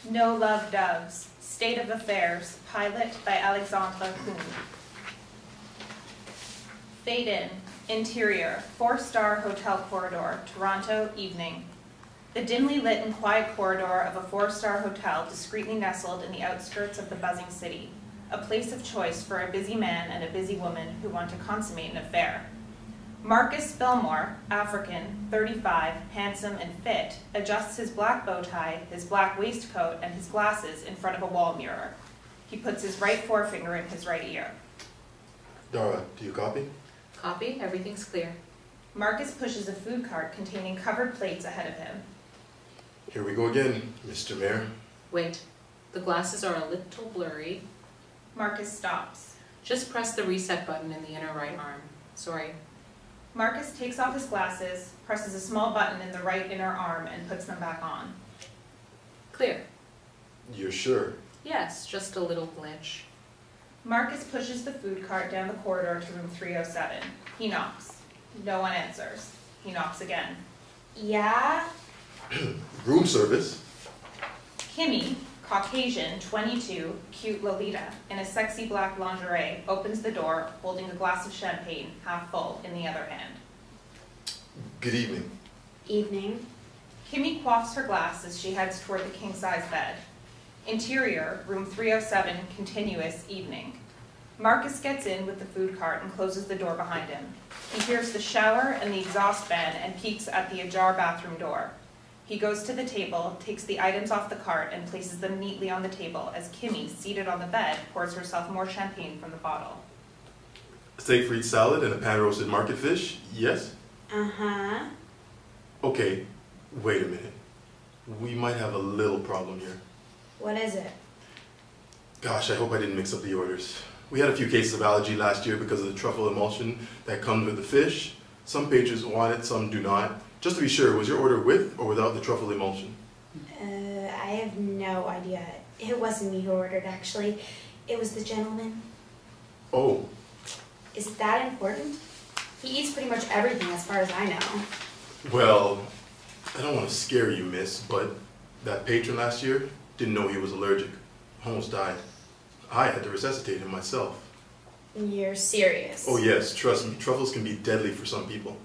No Love Doves, State of Affairs, pilot by Alexandre Kounde. Fade in, interior, 4-star hotel corridor, Toronto, evening. The dimly lit and quiet corridor of a 4-star hotel discreetly nestled in the outskirts of the buzzing city, a place of choice for a busy man and a busy woman who want to consummate an affair. Marcus Belmore, African, 35, handsome and fit, adjusts his black bow tie, his black waistcoat, and his glasses in front of a wall mirror. He puts his right forefinger in his right ear. Dhara, do you copy? Copy, everything's clear. Marcus pushes a food cart containing covered plates ahead of him. Here we go again, Mr. Mayor. Wait, the glasses are a little blurry. Marcus stops. Just press the reset button in the inner right arm. Sorry. Marcus takes off his glasses, presses a small button in the right inner arm, and puts them back on. Clear. You're sure? Yes, just a little glitch. Marcus pushes the food cart down the corridor to room 307. He knocks. No one answers. He knocks again. Yeah? Room service? Kimmy, Caucasian, 22, cute Lolita, in a sexy black lingerie, opens the door, holding a glass of champagne, half full, in the other hand. Good evening. Evening. Kimmy quaffs her glass as she heads toward the king-size bed. Interior, room 307, continuous, evening. Marcus gets in with the food cart and closes the door behind him. He hears the shower and the exhaust fan and peeks at the ajar bathroom door. He goes to the table, takes the items off the cart, and places them neatly on the table as Kimmy, seated on the bed, pours herself more champagne from the bottle. Steak frites salad and a pan-roasted market fish, yes? Uh-huh. Okay, wait a minute. We might have a little problem here. What is it? Gosh, I hope I didn't mix up the orders. We had a few cases of allergy last year because of the truffle emulsion that comes with the fish. Some patrons want it, some do not. Just to be sure, was your order with or without the truffle emulsion? I have no idea. It wasn't me who ordered, actually. It was the gentleman. Oh. Is it that important? He eats pretty much everything as far as I know. Well, I don't want to scare you, miss, but that patron last year didn't know he was allergic. Almost died. I had to resuscitate him myself. You're serious? Oh yes, trust me, truffles can be deadly for some people.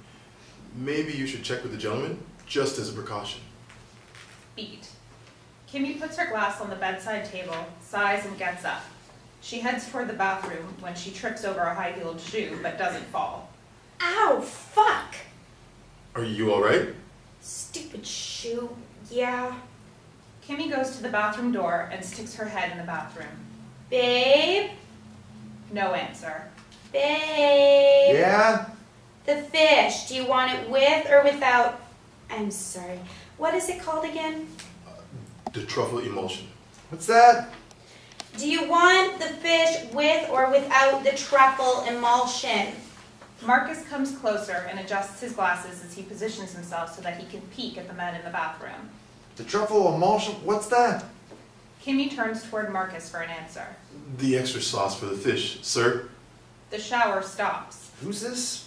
Maybe you should check with the gentleman, just as a precaution. Beat. Kimmy puts her glass on the bedside table, sighs, and gets up. She heads toward the bathroom when she trips over a high-heeled shoe, but doesn't fall. Ow, fuck! Are you alright? Stupid shoe, yeah. Kimmy goes to the bathroom door and sticks her head in the bathroom. Babe? No answer. Babe? Yeah? The fish, do you want it with or without? I'm sorry. What is it called again? The truffle emulsion. What's that? Do you want the fish with or without the truffle emulsion? Marcus comes closer and adjusts his glasses as he positions himself so that he can peek at the men in the bathroom. The truffle emulsion? What's that? Kimmy turns toward Marcus for an answer. The extra sauce for the fish, sir. The shower stops. Who's this?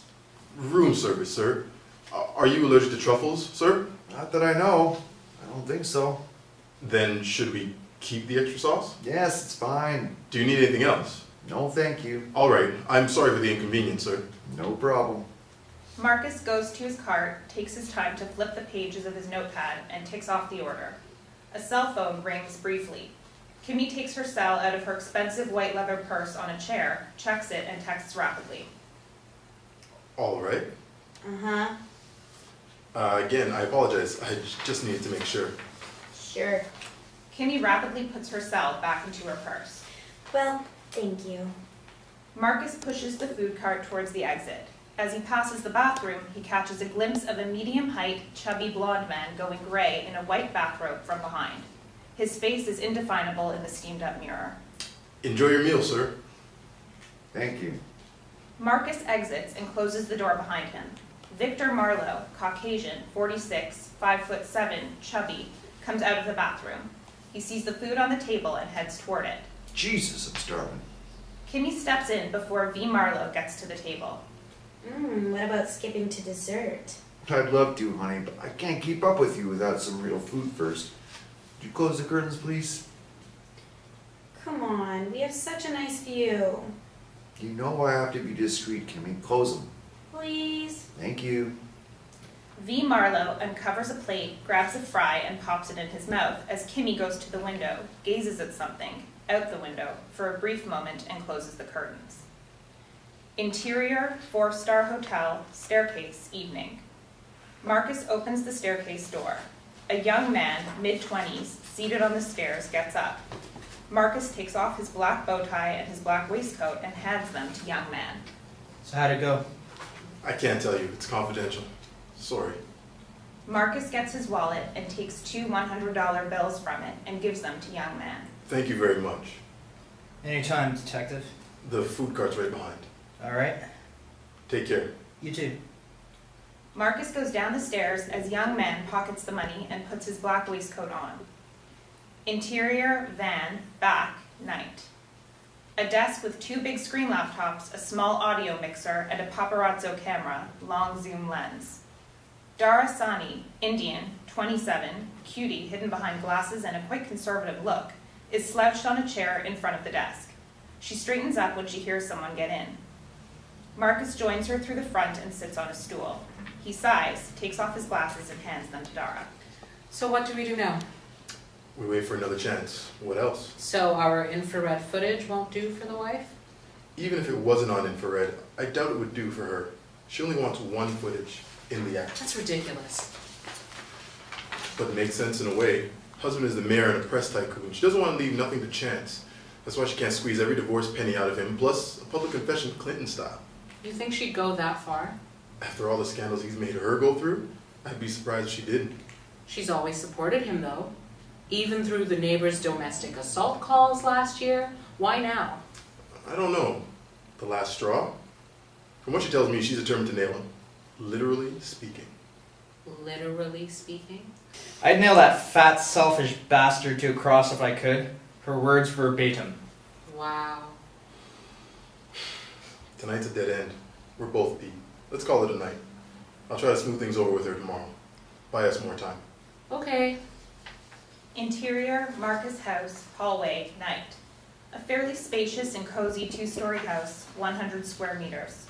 Room service, sir. Are you allergic to truffles, sir? Not that I know. I don't think so. Then should we keep the extra sauce? Yes, it's fine. Do you need anything else? No, thank you. All right. I'm sorry for the inconvenience, sir. No problem. Marcus goes to his cart, takes his time to flip the pages of his notepad, and ticks off the order. A cell phone rings briefly. Kimmy takes her cell out of her expensive white leather purse on a chair, checks it, and texts rapidly. All right. Uh-huh. Again, I apologize. I just needed to make sure. Sure. Kimmy rapidly puts her cell back into her purse. Well, thank you. Marcus pushes the food cart towards the exit. As he passes the bathroom, he catches a glimpse of a medium-height, chubby blonde man going gray in a white bathrobe from behind. His face is indefinable in the steamed-up mirror. Enjoy your meal, sir. Thank you. Marcus exits and closes the door behind him. Victor Marlowe, Caucasian, 46, 5'7", chubby, comes out of the bathroom. He sees the food on the table and heads toward it. Jesus, I'm starving. Kimmy steps in before V. Marlowe gets to the table. What about skipping to dessert? I'd love to, honey, but I can't keep up with you without some real food first. Could you close the curtains, please? Come on, we have such a nice view. You know I have to be discreet, Kimmy. Close them. Please. Thank you. V. Marlowe uncovers a plate, grabs a fry, and pops it in his mouth as Kimmy goes to the window, gazes at something, out the window, for a brief moment and closes the curtains. Interior, 4-star hotel, staircase, evening. Marcus opens the staircase door. A young man, mid-20s, seated on the stairs, gets up. Marcus takes off his black bow tie and his black waistcoat and hands them to young man. So how'd it go? I can't tell you. It's confidential. Sorry. Marcus gets his wallet and takes 2 $100 bills from it and gives them to young man. Thank you very much. Anytime, detective. The food cart's right behind. All right. Take care. You too. Marcus goes down the stairs as young man pockets the money and puts his black waistcoat on. Interior, van, back, night. A desk with 2 big screen laptops, a small audio mixer, and a paparazzo camera, long zoom lens. Dhara Sani, Indian, 27, cutie hidden behind glasses and a quite conservative look, is slouched on a chair in front of the desk. She straightens up when she hears someone get in. Marcus joins her through the front and sits on a stool. He sighs, takes off his glasses, and hands them to Dhara. So what do we do now? We wait for another chance. What else? So our infrared footage won't do for the wife? Even if it wasn't on infrared, I doubt it would do for her. She only wants one footage in the act. That's ridiculous. But it makes sense in a way. Husband is the mayor and a press tycoon. She doesn't want to leave nothing to chance. That's why she can't squeeze every divorce penny out of him, plus a public confession Clinton style. You think she'd go that far? After all the scandals he's made her go through, I'd be surprised if she didn't. She's always supported him, though. Even through the neighbor's domestic assault calls last year. Why now? I don't know. The last straw? From what she tells me, she's determined to nail him. Literally speaking. Literally speaking? I'd nail that fat, selfish bastard to a cross if I could. Her words verbatim. Wow. Tonight's a dead end. We're both beat. Let's call it a night. I'll try to smooth things over with her tomorrow. Buy us more time. Okay. Interior, Marcus house, hallway, night. A fairly spacious and cozy 2-story house, 100 square meters.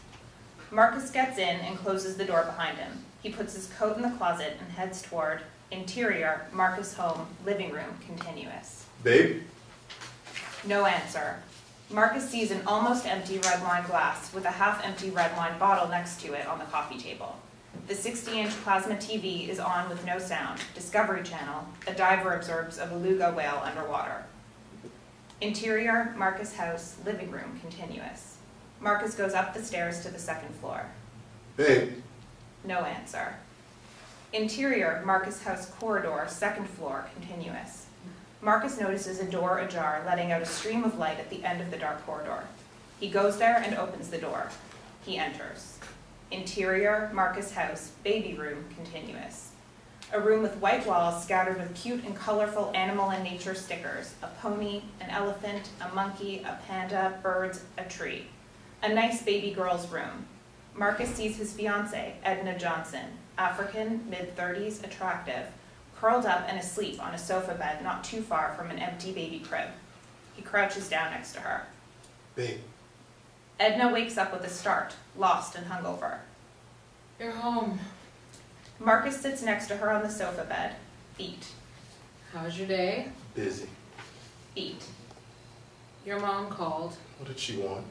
Marcus gets in and closes the door behind him. He puts his coat in the closet and heads toward interior, Marcus home, living room, continuous. Babe? No answer. Marcus sees an almost empty red wine glass with a half-empty red wine bottle next to it on the coffee table. The 60-inch plasma TV is on with no sound. Discovery Channel. A diver observes a beluga whale underwater. Interior, Marcus house, living room, continuous. Marcus goes up the stairs to the 2nd floor. Babe? No answer. Interior, Marcus house corridor, 2nd floor, continuous. Marcus notices a door ajar, letting out a stream of light at the end of the dark corridor. He goes there and opens the door. He enters. Interior, Marcus house, baby room, continuous. A room with white walls scattered with cute and colorful animal and nature stickers, a pony, an elephant, a monkey, a panda, birds, a tree. A nice baby girl's room. Marcus sees his fiancée, Edna Johnson, African, mid-30s, attractive, curled up and asleep on a sofa bed not too far from an empty baby crib. He crouches down next to her. Babe? Edna wakes up with a start, lost and hungover. You're home. Marcus sits next to her on the sofa bed. Eat. How's your day? Busy. Eat. Your mom called What did she want?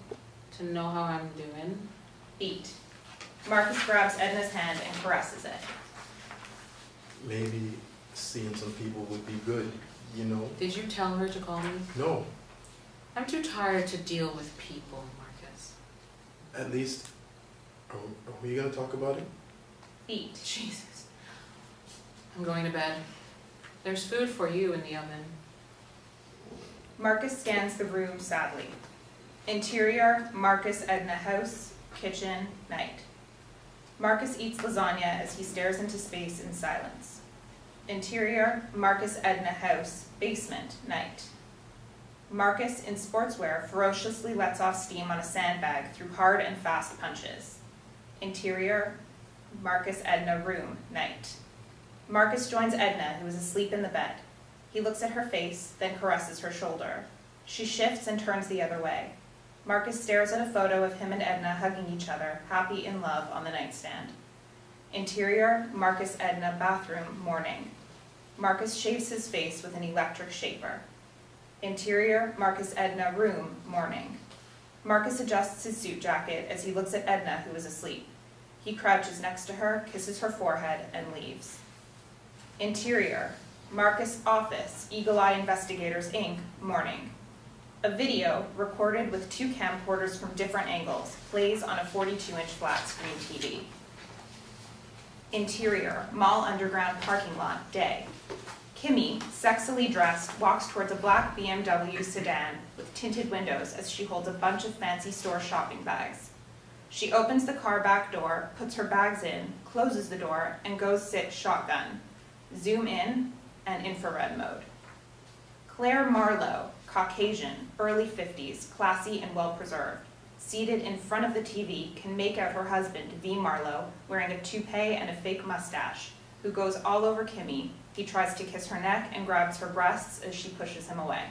to know how I'm doing. Eat. Marcus grabs Edna's hand and caresses it. Maybe seeing some people would be good, you know? Did you tell her to call me? No. I'm too tired to deal with people, Marcus. At least, are we going to talk about it? Eat. Jesus. I'm going to bed. There's food for you in the oven. Marcus scans the room sadly. Interior, Marcus Edna house, kitchen, night. Marcus eats lasagna as he stares into space in silence. Interior, Marcus Edna house, basement, night. Marcus, in sportswear, ferociously lets off steam on a sandbag through hard and fast punches. Interior, Marcus Edna room, night. Marcus joins Edna, who is asleep in the bed. He looks at her face, then caresses her shoulder. She shifts and turns the other way. Marcus stares at a photo of him and Edna hugging each other, happy in love, on the nightstand. Interior, Marcus Edna bathroom, morning. Marcus shaves his face with an electric shaper. Interior, Marcus Edna room, morning. Marcus adjusts his suit jacket as he looks at Edna, who is asleep. He crouches next to her, kisses her forehead, and leaves. Interior, Marcus office, Eagle Eye Investigators, Inc., morning. A video, recorded with 2 camcorders from different angles, plays on a 42-inch flat-screen TV. Interior, Mall Underground parking lot, day. Kimmy, sexily dressed, walks towards a black BMW sedan with tinted windows as she holds a bunch of fancy store shopping bags. She opens the car back door, puts her bags in, closes the door, and goes sit shotgun. Zoom in and infrared mode. Claire Marlowe, Caucasian, early 50s, classy and well-preserved, seated in front of the TV, can make out her husband, V. Marlowe, wearing a toupee and a fake mustache, who goes all over Kimmy. He tries to kiss her neck and grabs her breasts as she pushes him away.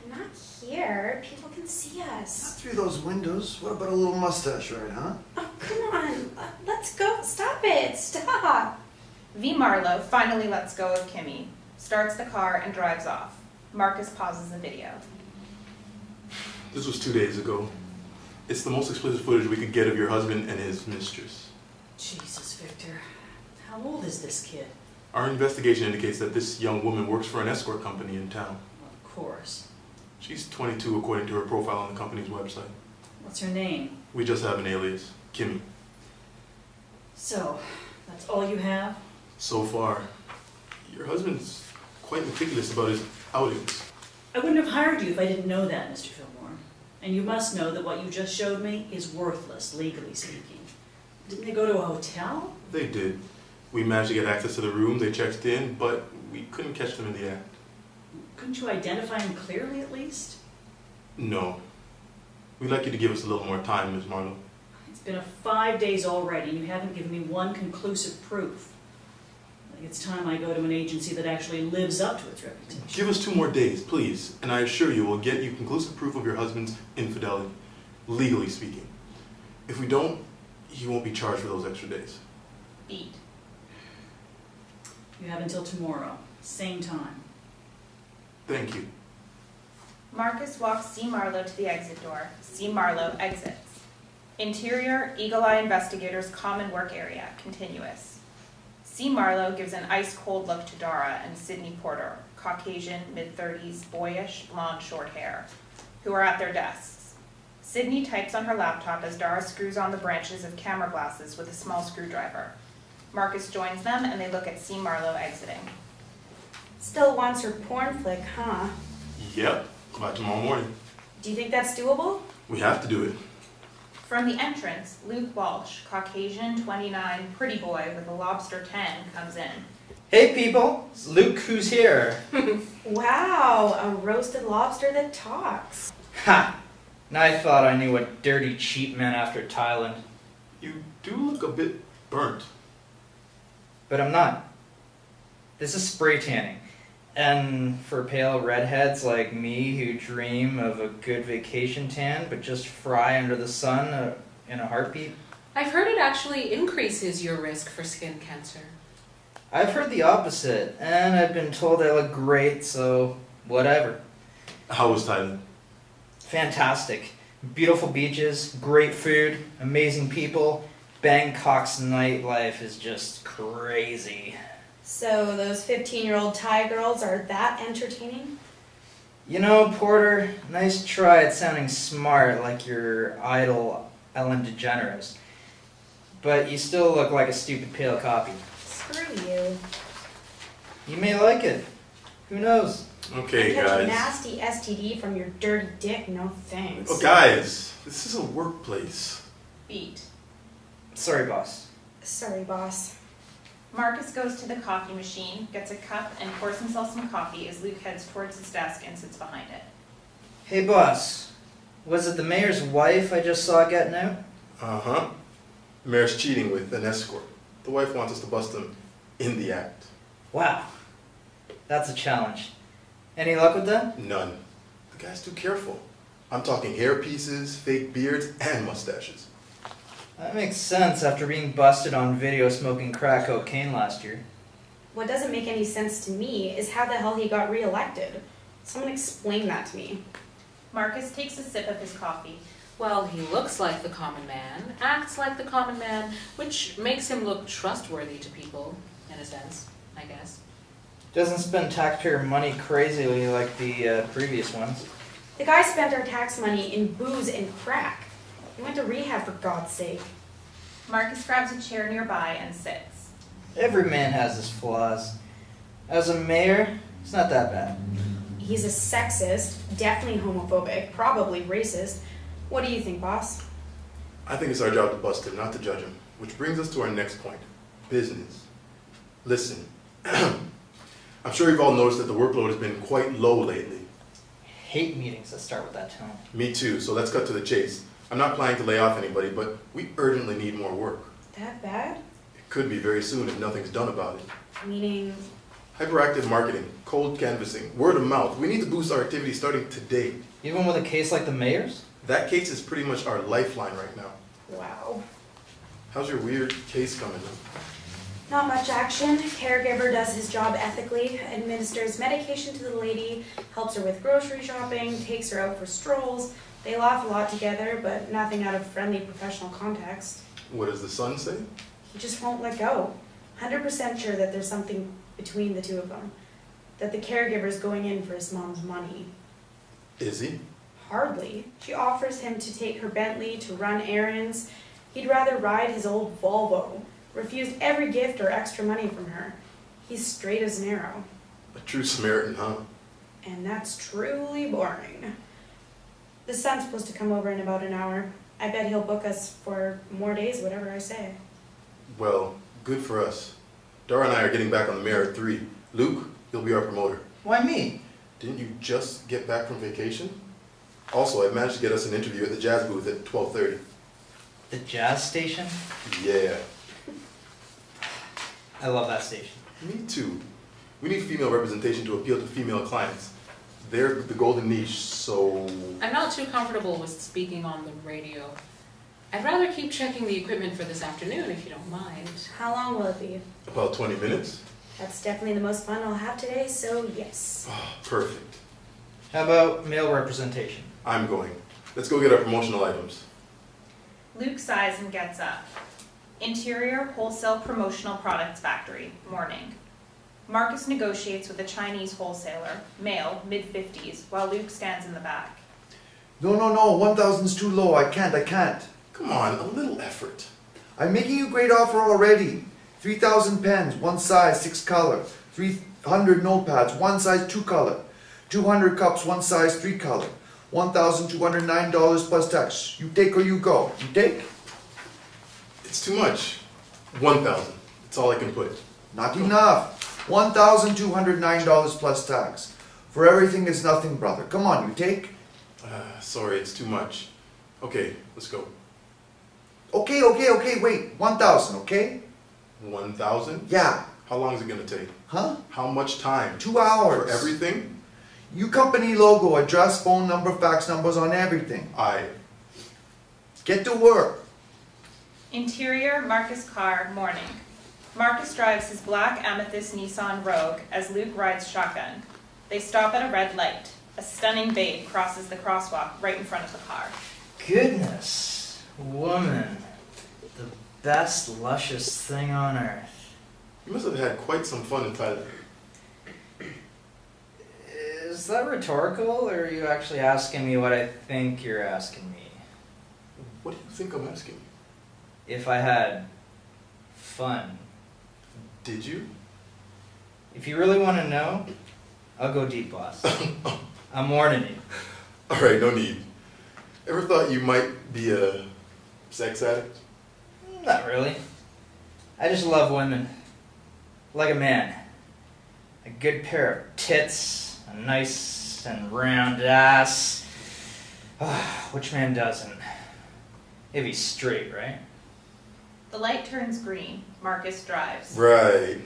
Not here. People can see us. Not through those windows. What about a little mustache ride, huh? Oh, come on. Let's go. Stop it. Stop. V. Marlowe finally lets go of Kimmy, starts the car, and drives off. Marcus pauses the video. This was 2 days ago. It's the most explicit footage we could get of your husband and his mistress. Jesus, Victor. How old is this kid? Our investigation indicates that this young woman works for an escort company in town. Well, of course. She's 22 according to her profile on the company's website. What's her name? We just have an alias, Kimmy. So, that's all you have? So far, your husband's quite meticulous about his outings. I wouldn't have hired you if I didn't know that, Mr. Fillmore. And you must know that what you just showed me is worthless, legally speaking. Didn't they go to a hotel? They did. We managed to get access to the room they checked in, but we couldn't catch them in the act. Couldn't you identify him clearly, at least? No. We'd like you to give us a little more time, Ms. Marlowe. It's been 5 days already, and you haven't given me one conclusive proof. I think it's time I go to an agency that actually lives up to its reputation. Give us 2 more days, please, and I assure you we'll get you conclusive proof of your husband's infidelity, legally speaking. If we don't, you won't be charged for those extra days. Beat. You have until tomorrow, same time. Thank you. Marcus walks C. Marlowe to the exit door. C. Marlowe exits. Interior, Eagle Eye Investigators common work area, continuous. C. Marlowe gives an ice-cold look to Dhara and Sydney Porter, Caucasian, mid-30s, boyish, blonde, short hair, who are at their desks. Sydney types on her laptop as Dhara screws on the branches of camera glasses with a small screwdriver. Marcus joins them, and they look at C. Marlowe exiting. Still wants her porn flick, huh? Yep, by tomorrow morning. Do you think that's doable? We have to do it. From the entrance, Luke Walsh, Caucasian, 29, pretty boy with a lobster 10, comes in. Hey people, it's Luke who's here. Wow, a roasted lobster that talks. Ha! Now I thought I knew a dirty cheap man after Thailand. You do look a bit burnt. But I'm not. This is spray tanning. And for pale redheads like me who dream of a good vacation tan but just fry under the sun in a heartbeat. I've heard it actually increases your risk for skin cancer. I've heard the opposite, and I've been told I look great, so whatever. How was Thailand? Fantastic. Beautiful beaches, great food, amazing people. Bangkok's nightlife is just crazy. So those 15-year-old Thai girls are that entertaining? You know, Porter, nice try at sounding smart like your idol Ellen DeGeneres. But you still look like a stupid pale copy. Screw you. You may like it. Who knows? Okay, Catch a guys. nasty STD from your dirty dick, no thanks. Oh, guys, this is a workplace. Beat. Sorry, boss. Sorry, boss. Marcus goes to the coffee machine, gets a cup, and pours himself some coffee as Luke heads towards his desk and sits behind it. Hey, boss. Was it the mayor's wife I just saw getting out? Uh-huh. The mayor's cheating with an escort. The wife wants us to bust him in the act. Wow. That's a challenge. Any luck with that? None. The guy's too careful. I'm talking hair pieces, fake beards, and mustaches. That makes sense after being busted on video smoking crack cocaine last year. What doesn't make any sense to me is how the hell he got reelected. Someone explain that to me. Marcus takes a sip of his coffee. Well, he looks like the common man, acts like the common man, which makes him look trustworthy to people, in a sense, I guess. Doesn't spend taxpayer money crazily like the previous ones. The guy spent our tax money in booze and crack. He went to rehab for God's sake. Marcus grabs a chair nearby and sits. Every man has his flaws. As a mayor, it's not that bad. He's a sexist, definitely homophobic, probably racist. What do you think, boss? I think it's our job to bust him, not to judge him. Which brings us to our next point. Business. Listen. I'm sure you've all noticed that the workload has been quite low lately. Hate meetings that start with that tone. Me too, so let's cut to the chase. I'm not planning to lay off anybody, but we urgently need more work. That bad? It could be very soon if nothing's done about it. Meaning, Hyperactive marketing, cold canvassing, word of mouth. We need to boost our activity starting today. Even with a case like the mayor's? That case is pretty much our lifeline right now. wow. How's your weird case coming? Not much action. Caregiver does his job ethically, administers medication to the lady, helps her with grocery shopping, takes her out for strolls. They laugh a lot together, but nothing out of friendly professional context. What does the son say? He just won't let go. 100% sure that there's something between the two of them. That the caregiver's going in for his mom's money. Is he? Hardly. She offers him to take her Bentley to run errands. He'd rather ride his old Volvo. Refused every gift or extra money from her. He's straight as an arrow. A true Samaritan, huh? And that's truly boring. The son's supposed to come over in about an hour. I bet he'll book us for more days, whatever I say. Well, good for us. Dhara and I are getting back on the mayor at 3. Luke, you'll be our promoter. Why me? Didn't you just get back from vacation? Also, I managed to get us an interview at the jazz booth at 12:30. The jazz station? Yeah, I love that station. me too. We need female representation to appeal to female clients. They're the golden niche, so... I'm not too comfortable with speaking on the radio. I'd rather keep checking the equipment for this afternoon, if you don't mind. How long will it be? About 20 minutes? That's definitely the most fun I'll have today, so yes. Oh, perfect. How about male representation? I'm going. Let's go get our promotional items. Luke sighs and gets up. Interior Wholesale Promotional Products Factory, morning. Marcus negotiates with a Chinese wholesaler, male, mid-50s, while Luke stands in the back. No, 1,000's too low. I can't. Come on, a little effort. I'm making you a great offer already. 3,000 pens, one size, 6 color. 300 notepads, one size, 2 color. 200 cups, one size, 3 color. $1,209 plus tax. You take or you go. You take? It's too much. 1,000. That's all I can put. Not enough. $1,209 plus tax. For everything is nothing, brother. Come on, you take? Sorry, it's too much. Okay, let's go. Okay, wait. 1,000, okay? 1,000? Yeah. How long is it going to take? Huh? How much time? 2 hours. For everything? You company logo, address, phone number, fax numbers on everything. Get to work. Interior Marcus car, morning. Marcus drives his black amethyst Nissan Rogue as Luke rides shotgun. They stop at a red light. A stunning babe crosses the crosswalk right in front of the car. Goodness, woman, the best luscious thing on earth. You must have had quite some fun in Thailand. Is that rhetorical, or are you actually asking me what I think you're asking me? What do you think I'm asking? If I had fun. Did you? If you really want to know, I'll go deep, boss. I'm warning you. Alright, no need. Ever thought you might be a sex addict? Not really. I just love women. Like a man. A good pair of tits, a nice and round ass. Which man doesn't? If he's straight, right? The light turns green. Marcus drives. Right.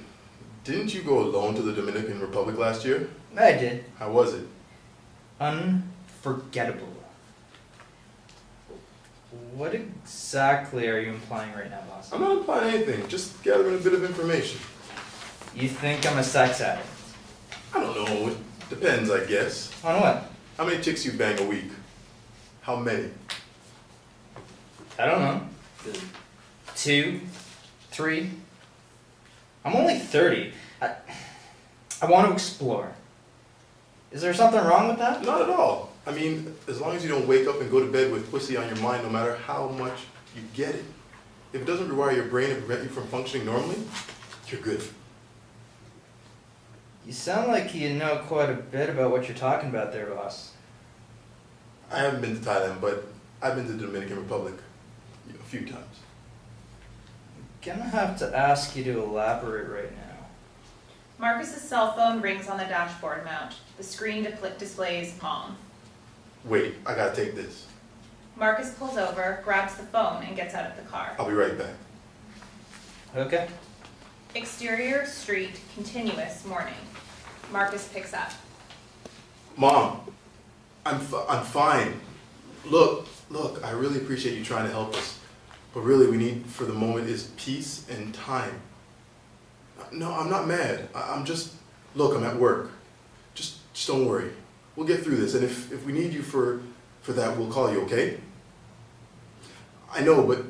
Didn't you go alone to the Dominican Republic last year? I did. How was it? Unforgettable. What exactly are you implying right now, boss? I'm not implying anything, just gathering a bit of information. You think I'm a sex addict? I don't know, it depends, I guess. On what? How many chicks you bang a week? How many? I don't know. 2, 3. I'm only 30. I want to explore. Is there something wrong with that? Not at all. I mean, as long as you don't wake up and go to bed with pussy on your mind, no matter how much you get it. If it doesn't rewire your brain and prevent you from functioning normally, you're good. You sound like you know quite a bit about what you're talking about there, boss. I haven't been to Thailand, but I've been to the Dominican Republic a few times. I'm gonna have to ask you to elaborate right now. Marcus's cell phone rings on the dashboard mount. The screen displays Mom. Wait, I gotta take this. Marcus pulls over, grabs the phone, and gets out of the car. I'll be right back. Okay. Exterior, street, continuous, morning. Marcus picks up. Mom, I'm fine. Look, I really appreciate you trying to help us. What really we need for the moment is peace and time. No, I'm not mad. I'm just, look, I'm at work. Just don't worry. We'll get through this, and if we need you for that, we'll call you, okay? I know, but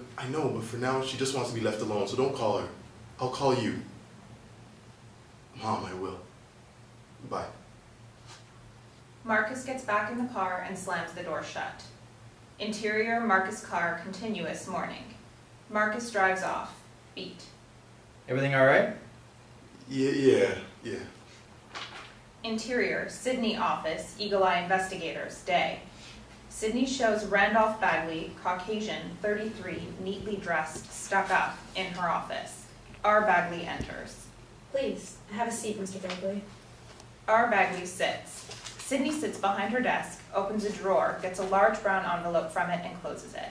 for now, she just wants to be left alone, so don't call her. I'll call you. Mom, I will. Bye. Marcus gets back in the car and slams the door shut. Interior, Marcus' car, continuous, morning. Marcus drives off. Beat. Everything all right? Yeah. Interior, Sydney office, Eagle Eye investigators, day. Sydney shows Randolph Bagley, Caucasian, 33, neatly dressed, stuck up, in her office. R. Bagley enters. Please, have a seat, Mr. Bagley. R. Bagley sits. Sydney sits behind her desk, opens a drawer, gets a large brown envelope from it, and closes it.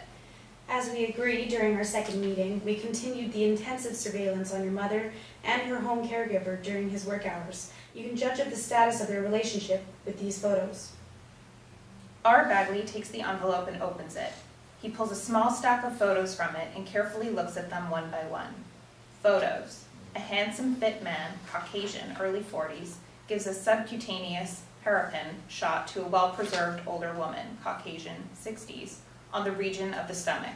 As we agreed during our second meeting, we continued the intensive surveillance on your mother and her home caregiver during his work hours. You can judge of the status of their relationship with these photos. R. Bagley takes the envelope and opens it. He pulls a small stack of photos from it and carefully looks at them one by one. Photos. A handsome, fit man, Caucasian, early 40s, gives a subcutaneous paraffin shot to a well-preserved older woman, Caucasian, 60s, on the region of the stomach.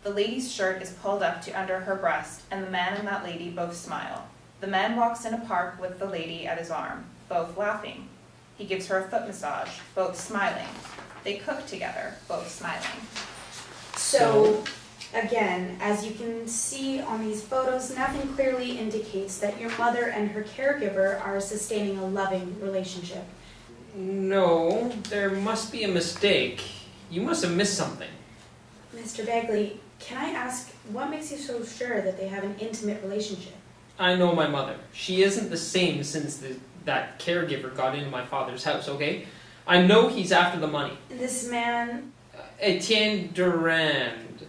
The lady's shirt is pulled up to under her breast, and the man and that lady both smile. The man walks in a park with the lady at his arm, both laughing. He gives her a foot massage, both smiling. They cook together, both smiling. So, again, as you can see on these photos, nothing clearly indicates that your mother and her caregiver are sustaining a loving relationship. No, there must be a mistake. You must have missed something. Mr. Bagley, can I ask, what makes you so sure that they have an intimate relationship? I know my mother. She isn't the same since that caregiver got into my father's house, okay? I know he's after the money. This man... Etienne Durand.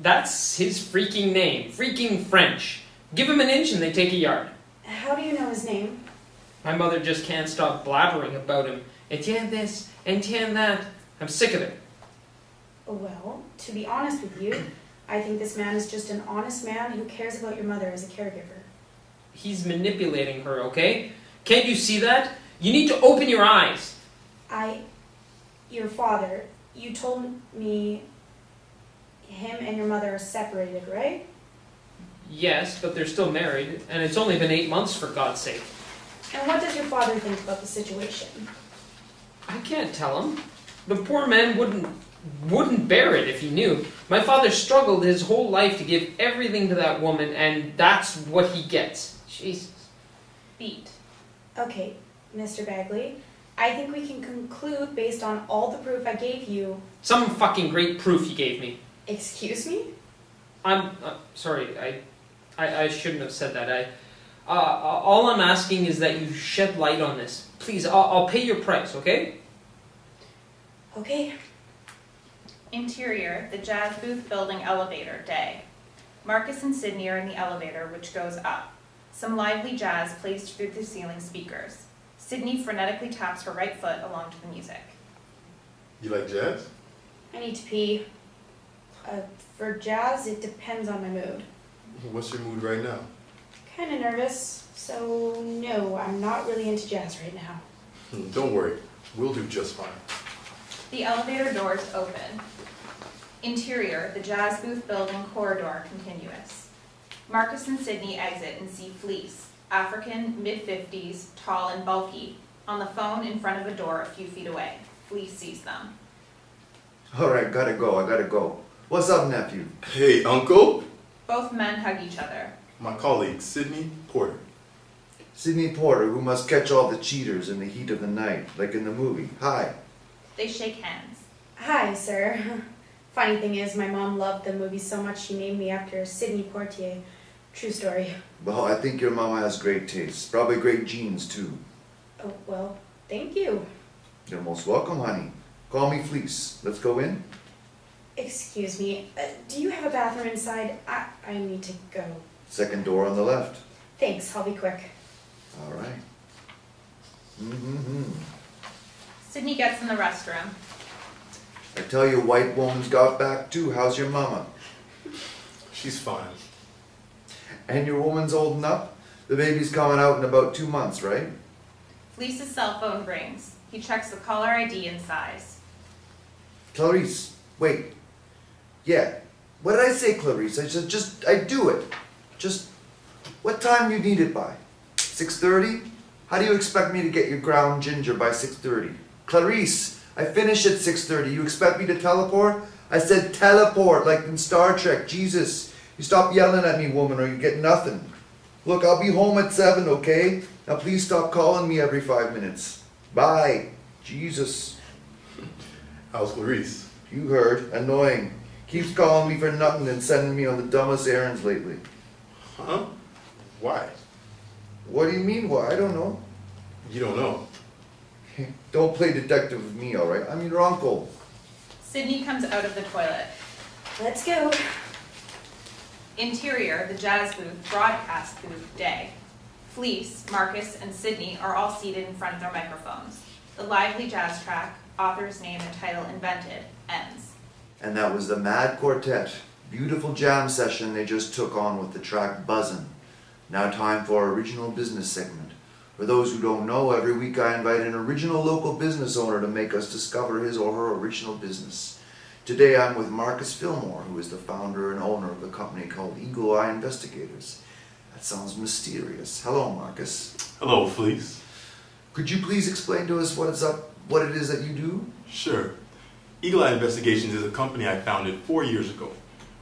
That's his freaking name. Freaking French. Give him an inch and they take a yard. How do you know his name? My mother just can't stop blabbering about him. Etienne this, Etienne that. I'm sick of it. Well, to be honest with you, I think this man is just an honest man who cares about your mother as a caregiver. He's manipulating her, okay? Can't you see that? You need to open your eyes. Your father, you told me him and your mother are separated, right? Yes, but they're still married, and it's only been 8 months for God's sake. And what does your father think about the situation? I can't tell him. The poor man wouldn't bear it if he knew. My father struggled his whole life to give everything to that woman, and that's what he gets. Jesus. Beat. Okay, Mr. Bagley, I think we can conclude based on all the proof I gave you. Some fucking great proof you gave me. Excuse me? I'm sorry. I shouldn't have said that. All I'm asking is that you shed light on this. Please, I'll pay your price, okay? Okay. Interior, the Jazz Booth Building elevator, day. Marcus and Sydney are in the elevator, which goes up. Some lively jazz plays through the ceiling speakers. Sydney frenetically taps her right foot along to the music. You like jazz? I need to pee. For jazz, it depends on my mood. What's your mood right now? Kinda nervous, so no, I'm not really into jazz right now. Don't worry, we'll do just fine. The elevator doors open. Interior, the jazz booth building corridor continuous. Marcus and Sydney exit and see Fleece, African, mid-50s, tall and bulky, on the phone in front of a door a few feet away. Fleece sees them. Alright, gotta go. What's up, nephew? Hey, uncle? Both men hug each other. My colleague, Sydney Porter. Sydney Porter, who must catch all the cheaters in the heat of the night, like in the movie. Hi. They shake hands. Hi, sir. Funny thing is, my mom loved the movie so much she named me after Sidney Poitier. True story. Well, I think your mama has great taste. Probably great genes, too. Oh, well, thank you. You're most welcome, honey. Call me Fleece. Let's go in. Excuse me, do you have a bathroom inside? I need to go. Second door on the left. Thanks, I'll be quick. All right. Sydney gets in the restroom. I tell you, white woman's got back too. How's your mama? She's fine. And your woman's holding up? The baby's coming out in about 2 months, right? Fleece's cell phone rings. He checks the caller ID and sighs. Clarice, wait. Yeah. What did I say, Clarice? I said I do it. Just, what time you need it by? 6:30? How do you expect me to get your ground ginger by 6:30? Clarice, I finish at 6:30. You expect me to teleport? I said teleport, like in Star Trek. Jesus, you stop yelling at me, woman, or you get nothing. Look, I'll be home at 7, okay? Now please stop calling me every 5 minutes. Bye. Jesus. How's Clarice? You heard. Annoying. Keeps calling me for nothing and sending me on the dumbest errands lately. Huh? Why? What do you mean, why? I don't know. You don't know. Don't play detective with me, alright? I'm your uncle. Sydney comes out of the toilet. Let's go. Interior, the jazz booth, broadcast booth, day. Fleece, Marcus, and Sydney are all seated in front of their microphones. The lively jazz track, author's name and title invented, ends. And that was the Mad Quartet. Beautiful jam session they just took on with the track Buzzin'. Now time for our original business segment. For those who don't know, every week I invite an original local business owner to make us discover his or her original business. Today I'm with Marcus Fillmore, who is the founder and owner of a company called Eagle Eye Investigators. That sounds mysterious. Hello, Marcus. Hello, Fleece. Could you please explain to us what it is that you do? Sure. Eagle Eye Investigations is a company I founded 4 years ago.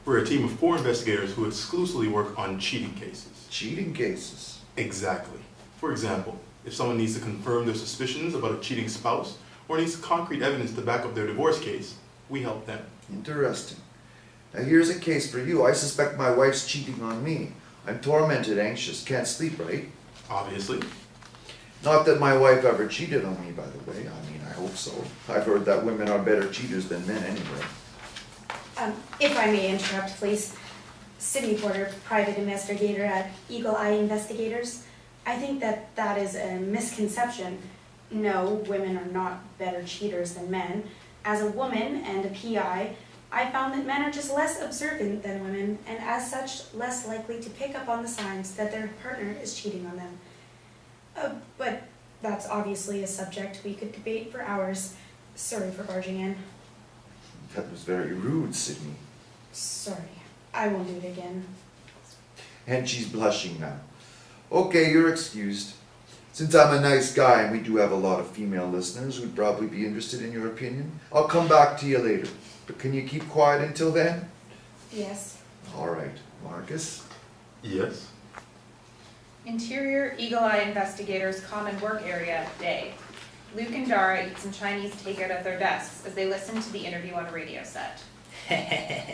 We're a team of 4 investigators who exclusively work on cheating cases. Cheating cases? Exactly. For example, if someone needs to confirm their suspicions about a cheating spouse or needs concrete evidence to back up their divorce case, we help them. Interesting. Now here's a case for you. I suspect my wife's cheating on me. I'm tormented, anxious, can't sleep, right? Obviously. Not that my wife ever cheated on me, by the way. I mean, I hope so. I've heard that women are better cheaters than men anyway. If I may interrupt, please. Sydney Porter, private investigator at Eagle Eye Investigators. I think that is a misconception. No, women are not better cheaters than men. As a woman and a PI, I found that men are just less observant than women, and as such, less likely to pick up on the signs that their partner is cheating on them. But that's obviously a subject we could debate for hours. Sorry for barging in. That was very rude, Sydney. Sorry. I won't do it again. And she's blushing now. Okay, you're excused. Since I'm a nice guy and we do have a lot of female listeners who'd probably be interested in your opinion, I'll come back to you later. But can you keep quiet until then? Yes. All right. Marcus? Yes. Interior, Eagle Eye Investigators common work area, day. Luke and Dhara eat some Chinese takeout at their desks as they listen to the interview on a radio set.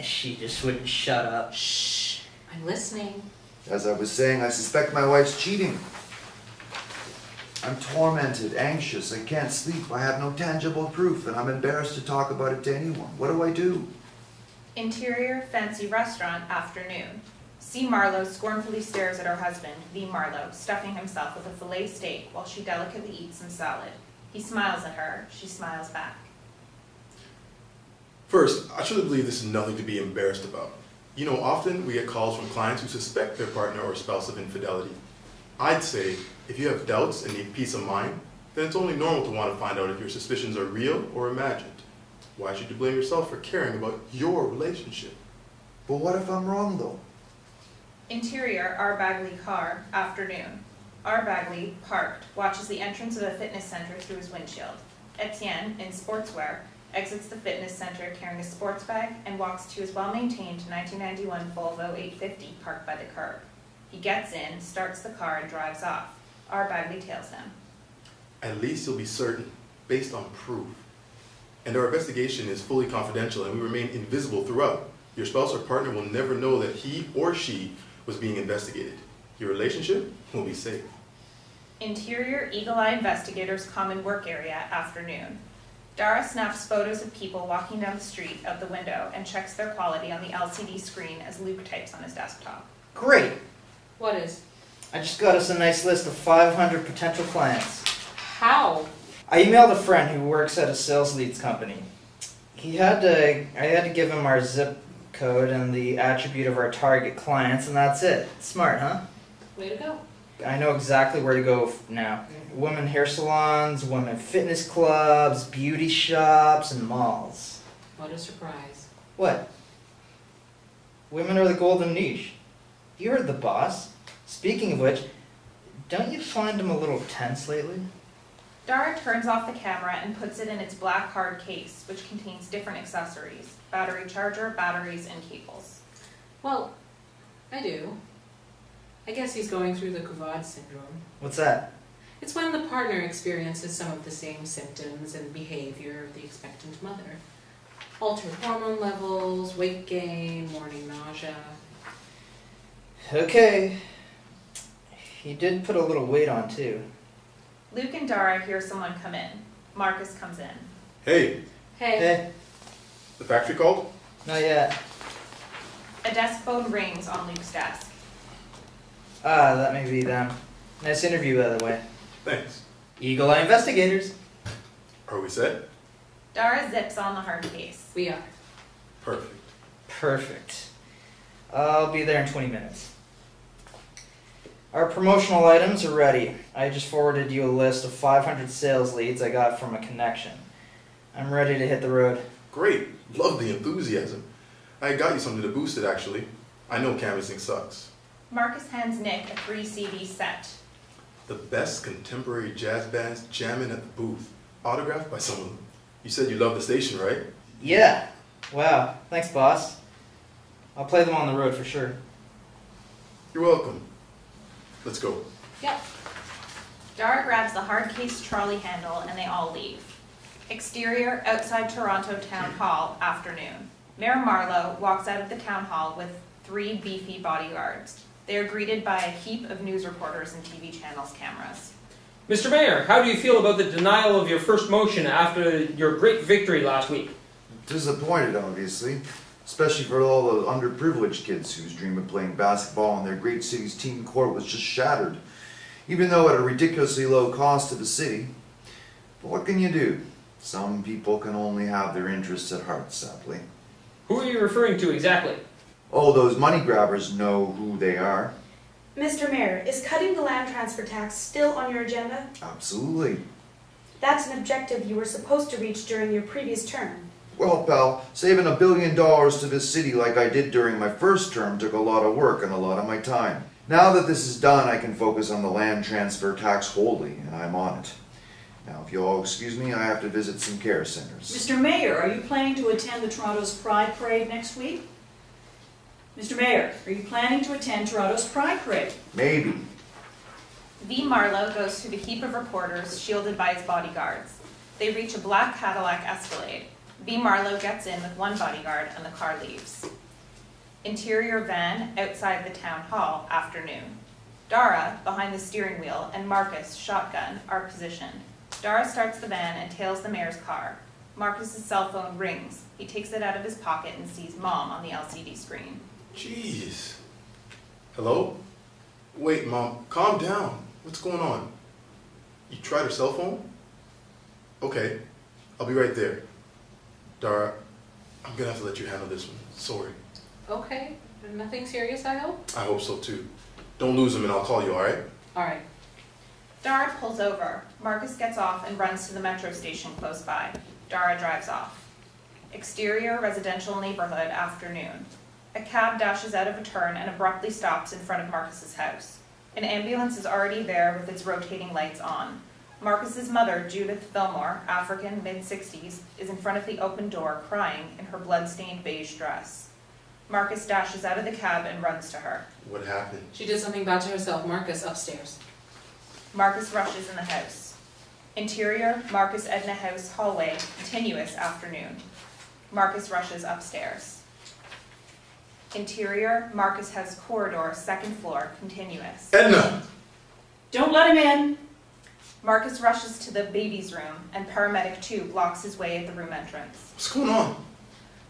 She just wouldn't shut up. Shh, I'm listening. As I was saying, I suspect my wife's cheating. I'm tormented, anxious, I can't sleep, I have no tangible proof, and I'm embarrassed to talk about it to anyone. What do I do? Interior, fancy restaurant, afternoon. C. Marlowe scornfully stares at her husband, V. Marlowe, stuffing himself with a filet steak while she delicately eats some salad. He smiles at her. She smiles back. First, I truly believe this is nothing to be embarrassed about. You know, often we get calls from clients who suspect their partner or spouse of infidelity. I'd say, if you have doubts and need peace of mind, then it's only normal to want to find out if your suspicions are real or imagined. Why should you blame yourself for caring about your relationship? But what if I'm wrong, though? Interior, R. Bagley car, afternoon. R. Bagley, parked, watches the entrance of a fitness center through his windshield. Etienne, in sportswear, exits the fitness center carrying a sports bag and walks to his well-maintained 1991 Volvo 850 parked by the curb. He gets in, starts the car, and drives off. R. Bagley tails him. At least you'll be certain, based on proof. And our investigation is fully confidential and we remain invisible throughout. Your spouse or partner will never know that he or she was being investigated. Your relationship will be safe. Interior, Eagle Eye Investigators common work area, afternoon. Dhara snaps photos of people walking down the street out the window and checks their quality on the LCD screen as Luke types on his desktop. Great! What is? I just got us a nice list of 500 potential clients. How? I emailed a friend who works at a sales leads company. I had to give him our zip code and the attribute of our target clients, and that's it. Smart, huh? Way to go. I know exactly where to go now. Women hair salons, women fitness clubs, beauty shops, and malls. What a surprise. What? Women are the golden niche. You heard the boss. Speaking of which, don't you find him a little tense lately? Dhara turns off the camera and puts it in its black hard case, which contains different accessories: battery charger, batteries, and cables. Well, I do. I guess he's going through the Kovad syndrome. What's that? It's when the partner experiences some of the same symptoms and behavior of the expectant mother. Altered hormone levels, weight gain, morning nausea. Okay. He did put a little weight on, too. Luke and Dhara hear someone come in. Marcus comes in. Hey, Hey. the factory called? Not yet. A desk phone rings on Luke's desk. Ah, that may be them. Nice interview, by the way. Thanks. Eagle Eye Investigators. Are we set? Dhara zips on the hard case. We are. Perfect. Perfect. I'll be there in 20 minutes. Our promotional items are ready. I just forwarded you a list of 500 sales leads I got from a connection. I'm ready to hit the road. Great. Love the enthusiasm. I got you something to boost it, actually. I know canvassing sucks. Marcus hands Nick a 3 CD set. The best contemporary jazz bands jamming at the booth. Autographed by someone. You said you love the station, right? Yeah. Wow. Thanks, boss. I'll play them on the road for sure. You're welcome. Let's go. Yep. Dhara grabs the hard case trolley handle and they all leave. Exterior, outside Toronto Town Hall, afternoon. Mayor Marlowe walks out of the town hall with 3 beefy bodyguards. They are greeted by a heap of news reporters and TV channels' cameras. Mr. Mayor, how do you feel about the denial of your first motion after your great victory last week? Disappointed, obviously. Especially for all the underprivileged kids whose dream of playing basketball in their great city's team court was just shattered. Even though at a ridiculously low cost to the city. But what can you do? Some people can only have their interests at heart, sadly. Who are you referring to exactly? Oh, those money grabbers know who they are. Mr. Mayor, is cutting the land transfer tax still on your agenda? Absolutely. That's an objective you were supposed to reach during your previous term. Well, pal, saving $1 billion to this city like I did during my first term took a lot of work and a lot of my time. Now that this is done, I can focus on the land transfer tax wholly, and I'm on it. Now, if you'll excuse me, I have to visit some care centers. Mr. Mayor, are you planning to attend the Toronto's Pride Parade next week? Mr. Mayor, are you planning to attend Toronto's Pride Parade? Maybe. V. Marlowe goes through the heap of reporters shielded by his bodyguards. They reach a black Cadillac Escalade. V. Marlowe gets in with one bodyguard and the car leaves. Interior van outside the town hall, afternoon. Dhara, behind the steering wheel, and Marcus, shotgun, are positioned. Dhara starts the van and tails the mayor's car. Marcus's cell phone rings. He takes it out of his pocket and sees Mom on the LCD screen. Jeez. Hello? Wait, Mom, calm down. What's going on? You tried her cell phone? Okay, I'll be right there. Dhara, I'm gonna have to let you handle this one. Sorry. Okay, nothing serious, I hope? I hope so too. Don't lose him and I'll call you, alright? Alright. Dhara pulls over. Marcus gets off and runs to the metro station close by. Dhara drives off. Exterior residential neighborhood, afternoon. A cab dashes out of a turn and abruptly stops in front of Marcus's house. An ambulance is already there with its rotating lights on. Marcus's mother, Judith Fillmore, African, mid-60s, is in front of the open door, crying in her blood-stained beige dress. Marcus dashes out of the cab and runs to her. What happened? She did something bad to herself. Marcus, upstairs. Marcus rushes in the house. Interior, Marcus Edna house hallway, continuous, afternoon. Marcus rushes upstairs. Interior, Marcus house corridor, second floor, continuous. Edna! Don't let him in. Marcus rushes to the baby's room, and paramedic 2 blocks his way at the room entrance. What's going on?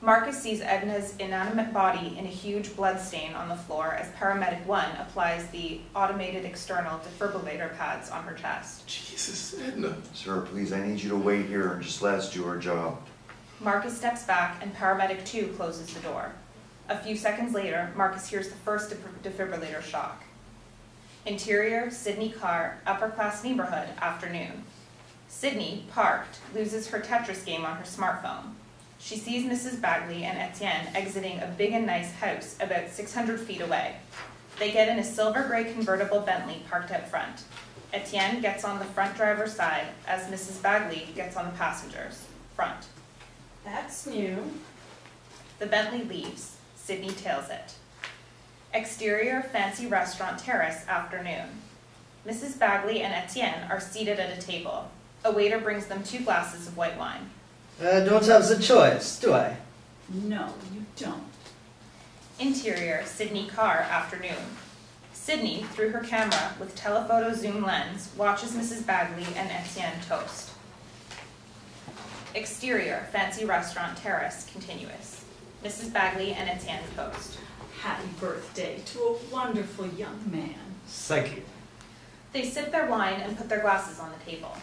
Marcus sees Edna's inanimate body in a huge blood stain on the floor as paramedic 1 applies the automated external defibrillator pads on her chest. Jesus, Edna. Sir, please, I need you to wait here and just let us do our job. Marcus steps back, and paramedic 2 closes the door. A few seconds later, Marcus hears the first defibrillator shock. Interior, Sydney car, upper-class neighborhood, afternoon. Sydney, parked, loses her Tetris game on her smartphone. She sees Mrs. Bagley and Etienne exiting a big and nice house about 600 feet away. They get in a silver-gray convertible Bentley parked out front. Etienne gets on the front driver's side as Mrs. Bagley gets on the passenger's front. That's new. The Bentley leaves. Sydney tails it. Exterior, fancy restaurant terrace, afternoon. Mrs. Bagley and Etienne are seated at a table. A waiter brings them 2 glasses of white wine. I don't have the choice, do I? No, you don't. Interior, Sydney car, afternoon. Sydney, through her camera with telephoto zoom lens, watches Mrs. Bagley and Etienne toast. Exterior, fancy restaurant terrace, continuous. Mrs. Bagley and Etienne toast. Happy birthday to a wonderful young man. Thank you. They sip their wine and put their glasses on the table.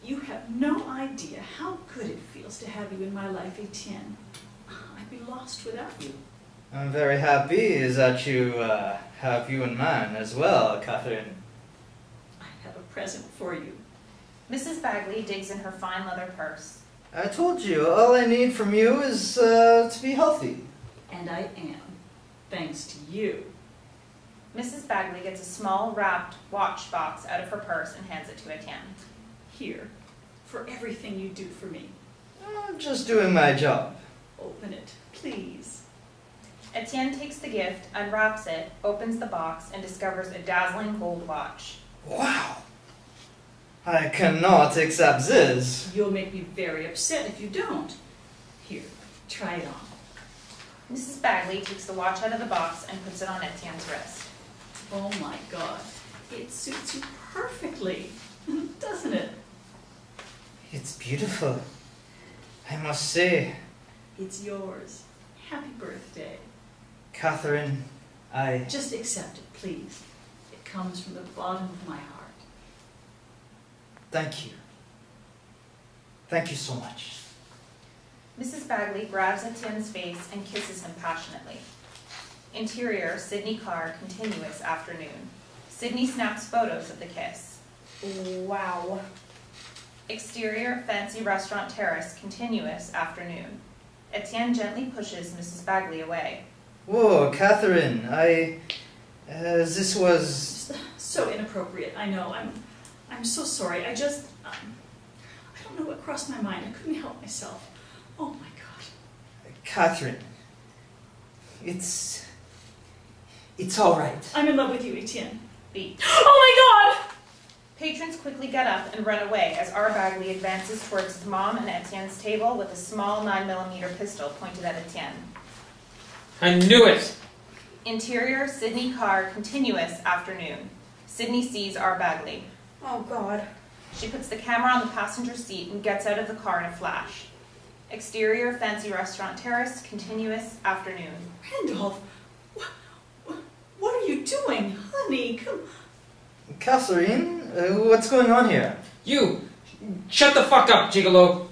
You have no idea how good it feels to have you in my life, Etienne. I'd be lost without you. I'm very happy that you have you in mind as well, Catherine. I have a present for you. Mrs. Bagley digs in her fine leather purse. I told you, all I need from you is to be healthy. And I am, thanks to you. Mrs. Bagley gets a small wrapped watch box out of her purse and hands it to Etienne. Here, for everything you do for me. I'm just doing my job. Open it, please. Etienne takes the gift, unwraps it, opens the box, and discovers a dazzling gold watch. Wow. I cannot accept this. You'll make me very upset if you don't. Here, try it on. Mrs. Bagley takes the watch out of the box and puts it on Etienne's wrist. Oh my God, it suits you perfectly, doesn't it? It's beautiful, I must say. It's yours. Happy birthday. Catherine, I... Just accept it, please. It comes from the bottom of my heart. Thank you. Thank you so much. Mrs. Bagley grabs Etienne's face and kisses him passionately. Interior, Sydney car, continuous, afternoon. Sydney snaps photos of the kiss. Wow. Exterior, fancy restaurant terrace, continuous, afternoon. Etienne gently pushes Mrs. Bagley away. Whoa, Catherine, this was... So inappropriate, I know. I'm so sorry. I just... I don't know what crossed my mind. I couldn't help myself. Oh my God. Catherine, it's all right. I'm in love with you, Etienne. Beat. Oh my God! Patrons quickly get up and run away as R. Bagley advances towards his mom and Etienne's table with a small 9mm pistol pointed at Etienne. I knew it! Interior, Sydney car, continuous, afternoon. Sydney sees R. Bagley. Oh God. She puts the camera on the passenger seat and gets out of the car in a flash. Exterior, fancy restaurant terrace, continuous, afternoon. Randolph, What are you doing? Honey, come... Catherine, what's going on here? You! Shut the fuck up, Gigolo!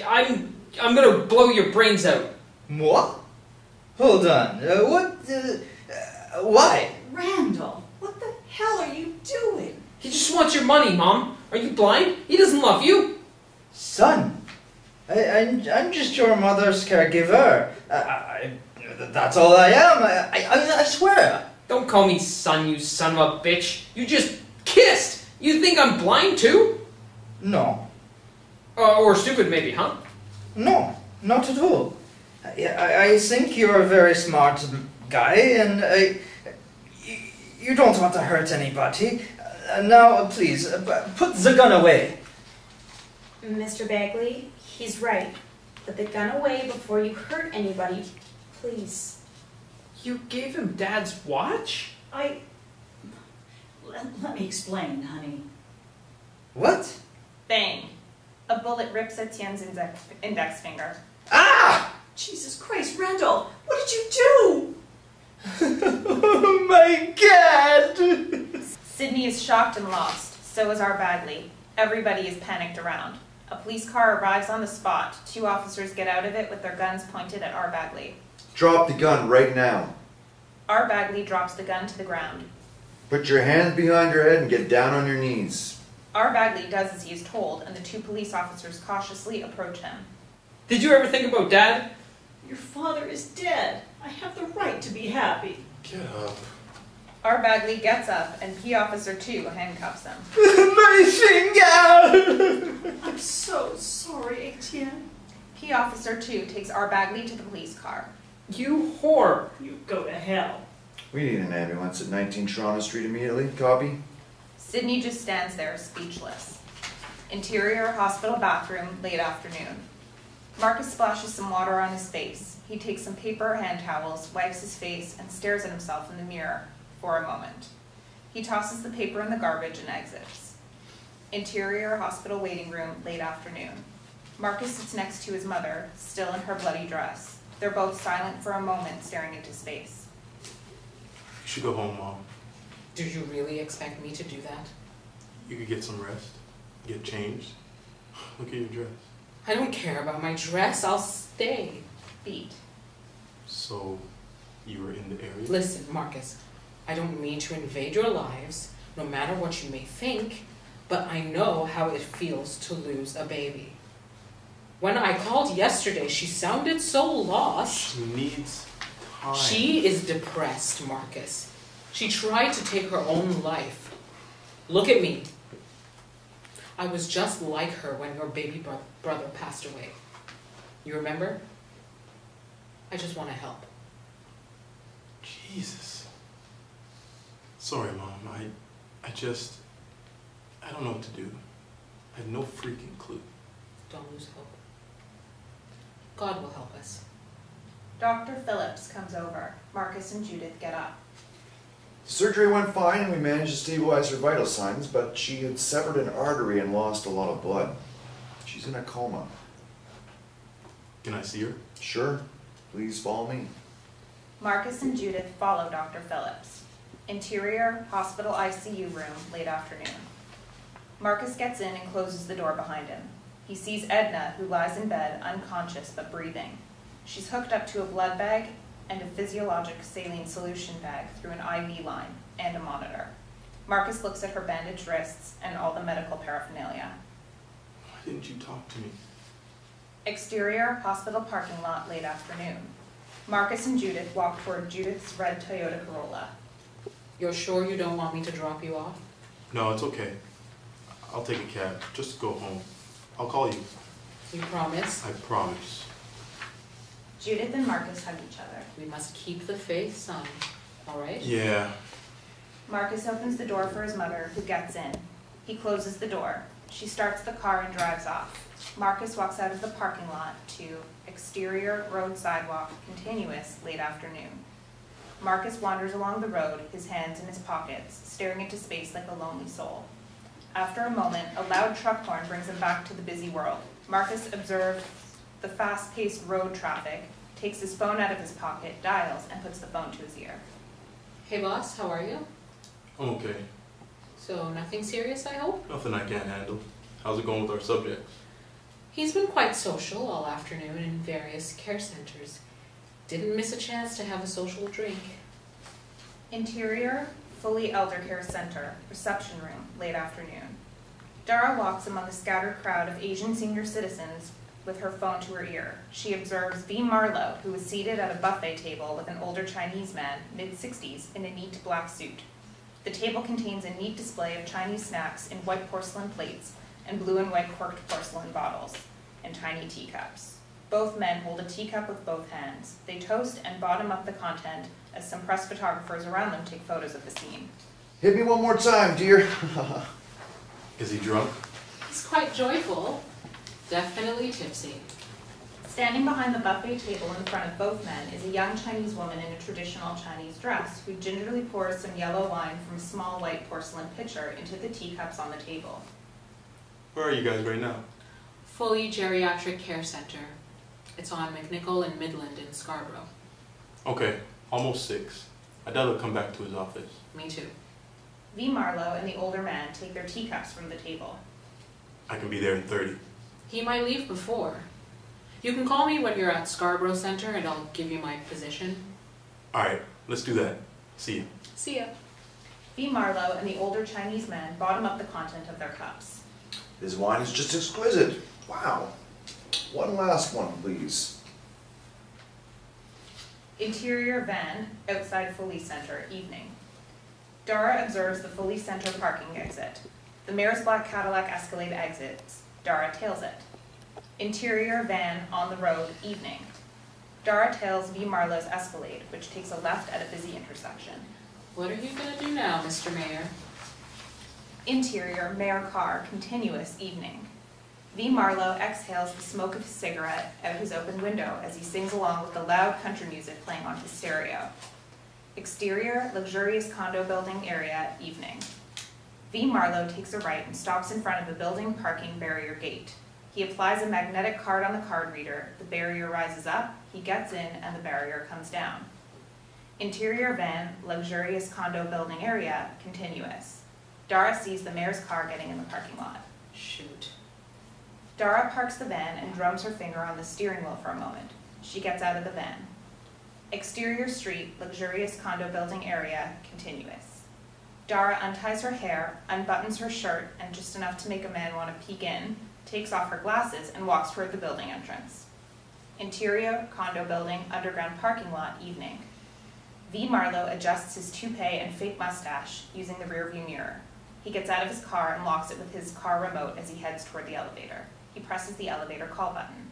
I'm gonna blow your brains out. What? Hold on. Why? Randolph, what the hell are you doing? He just wants your money, Mom. Are you blind? He doesn't love you. Son, I'm just your mother's caregiver. That's all I am. I swear. Don't call me son, you son of a bitch. You just kissed. You think I'm blind too? No. Or stupid maybe, huh? No, not at all. I think you're a very smart guy, and you don't want to hurt anybody. Now, please, put the gun away. Mr. Bagley, he's right. Put the gun away before you hurt anybody, please. You gave him Dad's watch? Let me explain, honey. What? Bang. A bullet rips Etienne's index finger. Ah! Jesus Christ, Randolph, what did you do? Oh my God! Sydney is shocked and lost. So is our Bagley. Everybody is panicked around. A police car arrives on the spot. 2 officers get out of it with their guns pointed at our Bagley. Drop the gun right now. Our Bagley drops the gun to the ground. Put your hands behind your head and get down on your knees. Our Bagley does as he is told, and the 2 police officers cautiously approach him. Did you ever think about Dad? Your father is dead. I have the right to be happy. Get up. Our Bagley gets up, and P Officer 2 handcuffs him. My finger! I'm so sorry, Etienne. P Officer 2 takes our Bagley to the police car. You whore. You go to hell. We need an ambulance at 19 Toronto Street immediately. Copy? Sydney just stands there, speechless. Interior hospital bathroom, late afternoon. Marcus splashes some water on his face. He takes some paper or hand towels, wipes his face, and stares at himself in the mirror for a moment. He tosses the paper in the garbage and exits. Interior hospital waiting room, late afternoon. Marcus sits next to his mother, still in her bloody dress. They're both silent for a moment, staring into space. You should go home, Mom. Do you really expect me to do that? You could get some rest. Get changed. Look at your dress. I don't care about my dress. I'll stay. Beat. So, you were in the area? Listen, Marcus, I don't mean to invade your lives, no matter what you may think, but I know how it feels to lose a baby. When I called yesterday, she sounded so lost. She needs time. She is depressed, Marcus. She tried to take her own life. Look at me. I was just like her when your baby brother passed away. You remember? I just want to help. Jesus. Sorry, Mom. I don't know what to do. I have no freaking clue. Don't lose hope. God will help us. Dr. Phillips comes over. Marcus and Judith get up. Surgery went fine and we managed to stabilize her vital signs, but she had severed an artery and lost a lot of blood. She's in a coma. Can I see her? Sure. Please follow me. Marcus and Judith follow Dr. Phillips. Interior hospital ICU room, late afternoon. Marcus gets in and closes the door behind him. He sees Edna, who lies in bed, unconscious but breathing. She's hooked up to a blood bag and a physiologic saline solution bag through an IV line and a monitor. Marcus looks at her bandaged wrists and all the medical paraphernalia. Why didn't you talk to me? Exterior hospital parking lot, late afternoon. Marcus and Judith walk toward Judith's red Toyota Corolla. You're sure you don't want me to drop you off? No, it's okay. I'll take a cab. Just go home. I'll call you. You promise? I promise. Judith and Marcus hug each other. We must keep the faith, son. All right? Yeah. Marcus opens the door for his mother, who gets in. He closes the door. She starts the car and drives off. Marcus walks out of the parking lot to exterior road sidewalk, continuous, late afternoon. Marcus wanders along the road, his hands in his pockets, staring into space like a lonely soul. After a moment, a loud truck horn brings him back to the busy world. Marcus observes the fast-paced road traffic, takes his phone out of his pocket, dials, and puts the phone to his ear. Hey boss, how are you? I'm okay. So nothing serious, I hope? Nothing I can't handle. How's it going with our subjects? He's been quite social all afternoon in various care centers. Didn't miss a chance to have a social drink. Interior, fully elder care center, reception room, late afternoon. Dhara walks among a scattered crowd of Asian senior citizens with her phone to her ear. She observes V. Marlowe, who is seated at a buffet table with an older Chinese man, mid-60s, in a neat black suit. The table contains a neat display of Chinese snacks in white porcelain plates and blue and white corked porcelain bottles and tiny teacups. Both men hold a teacup with both hands. They toast and bottom up the content as some press photographers around them take photos of the scene. Hit me one more time, dear. Is he drunk? He's quite joyful. Definitely tipsy. Standing behind the buffet table in front of both men is a young Chinese woman in a traditional Chinese dress who gingerly pours some yellow wine from a small white porcelain pitcher into the teacups on the table. Where are you guys right now? Fully geriatric care center. It's on McNichol and Midland in Scarborough. Okay, almost 6. I doubt he'll come back to his office. Me too. V. Marlowe and the older man take their teacups from the table. I can be there in 30. He might leave before. You can call me when you're at Scarborough Center and I'll give you my position. Alright, let's do that. See you. See ya. V. Marlowe and the older Chinese man bottom up the content of their cups. This wine is just exquisite. Wow. One last one, please. Interior van, outside Foley Center, evening. Dhara observes the Foley Center parking exit. The mayor's black Cadillac Escalade exits. Dhara tails it. Interior van on the road, evening. Dhara tails V. Marlowe's Escalade, which takes a left at a busy intersection. What are you gonna do now, Mr. Mayor? Interior mayor car, continuous, evening. V. Marlowe exhales the smoke of his cigarette out his open window as he sings along with the loud country music playing on his stereo. Exterior, luxurious condo building area, evening. V. Marlowe takes a right and stops in front of a building parking barrier gate. He applies a magnetic card on the card reader, the barrier rises up, he gets in, and the barrier comes down. Interior van, luxurious condo building area, continuous. Dhara sees the mayor's car getting in the parking lot. Shoot. Dhara parks the van and drums her finger on the steering wheel for a moment. She gets out of the van. Exterior street, luxurious condo building area, continuous. Dhara unties her hair, unbuttons her shirt, and just enough to make a man want to peek in, takes off her glasses, and walks toward the building entrance. Interior, condo building, underground parking lot, evening. V. Marlowe adjusts his toupee and fake mustache using the rearview mirror. He gets out of his car and locks it with his car remote as he heads toward the elevator. He presses the elevator call button.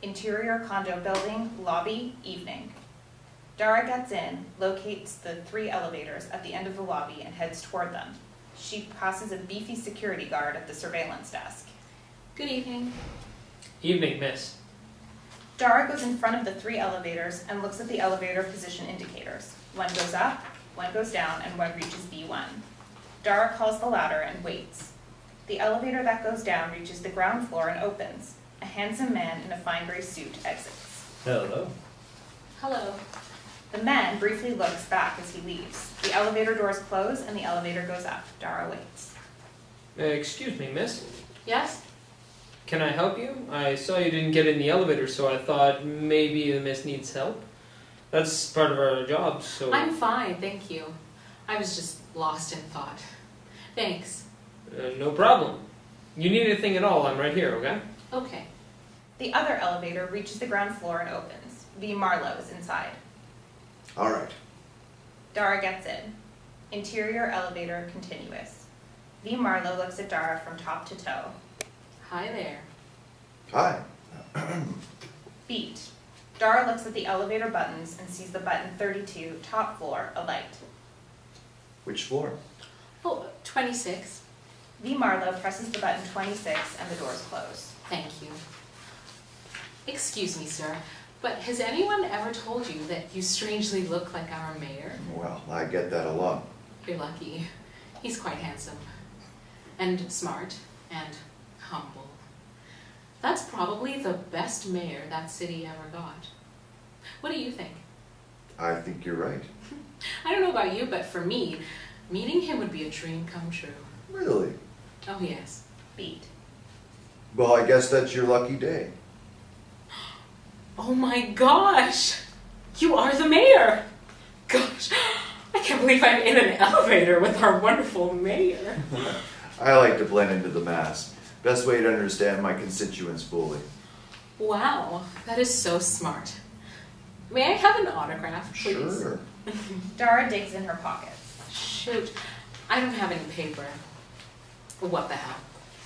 Interior condo building, lobby, evening. Dhara gets in, locates the 3 elevators at the end of the lobby, and heads toward them. She passes a beefy security guard at the surveillance desk. Good evening. Evening, miss. Dhara goes in front of the 3 elevators and looks at the elevator position indicators. One goes up, one goes down, and one reaches B1. Dhara calls the ladder and waits. The elevator that goes down reaches the ground floor and opens. A handsome man in a fine gray suit exits. Hello. Hello. The man briefly looks back as he leaves. The elevator doors close and the elevator goes up. Dhara waits. Excuse me, miss. Yes? Can I help you? I saw you didn't get in the elevator, so I thought maybe the miss needs help. That's part of our job, so... I'm fine, thank you. I was just lost in thought. Thanks. No problem. You need anything at all, I'm right here, okay? Okay. The other elevator reaches the ground floor and opens. V. Marlowe is inside. All right. Dhara gets in. Interior elevator continuous. V. Marlowe looks at Dhara from top to toe. Hi there. Hi. Beat. Dhara looks at the elevator buttons and sees the button 32, top floor, alight. Which floor? Oh, 26. V. Marlowe presses the button 26 and the doors close. Thank you. Excuse me, sir, but has anyone ever told you that you strangely look like our mayor? Well, I get that a lot. You're lucky. He's quite handsome. And smart. And humble. That's probably the best mayor that city ever got. What do you think? I think you're right. I don't know about you, but for me, meeting him would be a dream come true. Really? Oh, yes. Beat. Well, I guess that's your lucky day. Oh my gosh! You are the mayor! Gosh, I can't believe I'm in an elevator with our wonderful mayor. I like to blend into the mass. Best way to understand my constituents fully. Wow, that is so smart. May I have an autograph, please? Sure. Dhara digs in her pocket. Shoot, I don't have any paper. What the hell?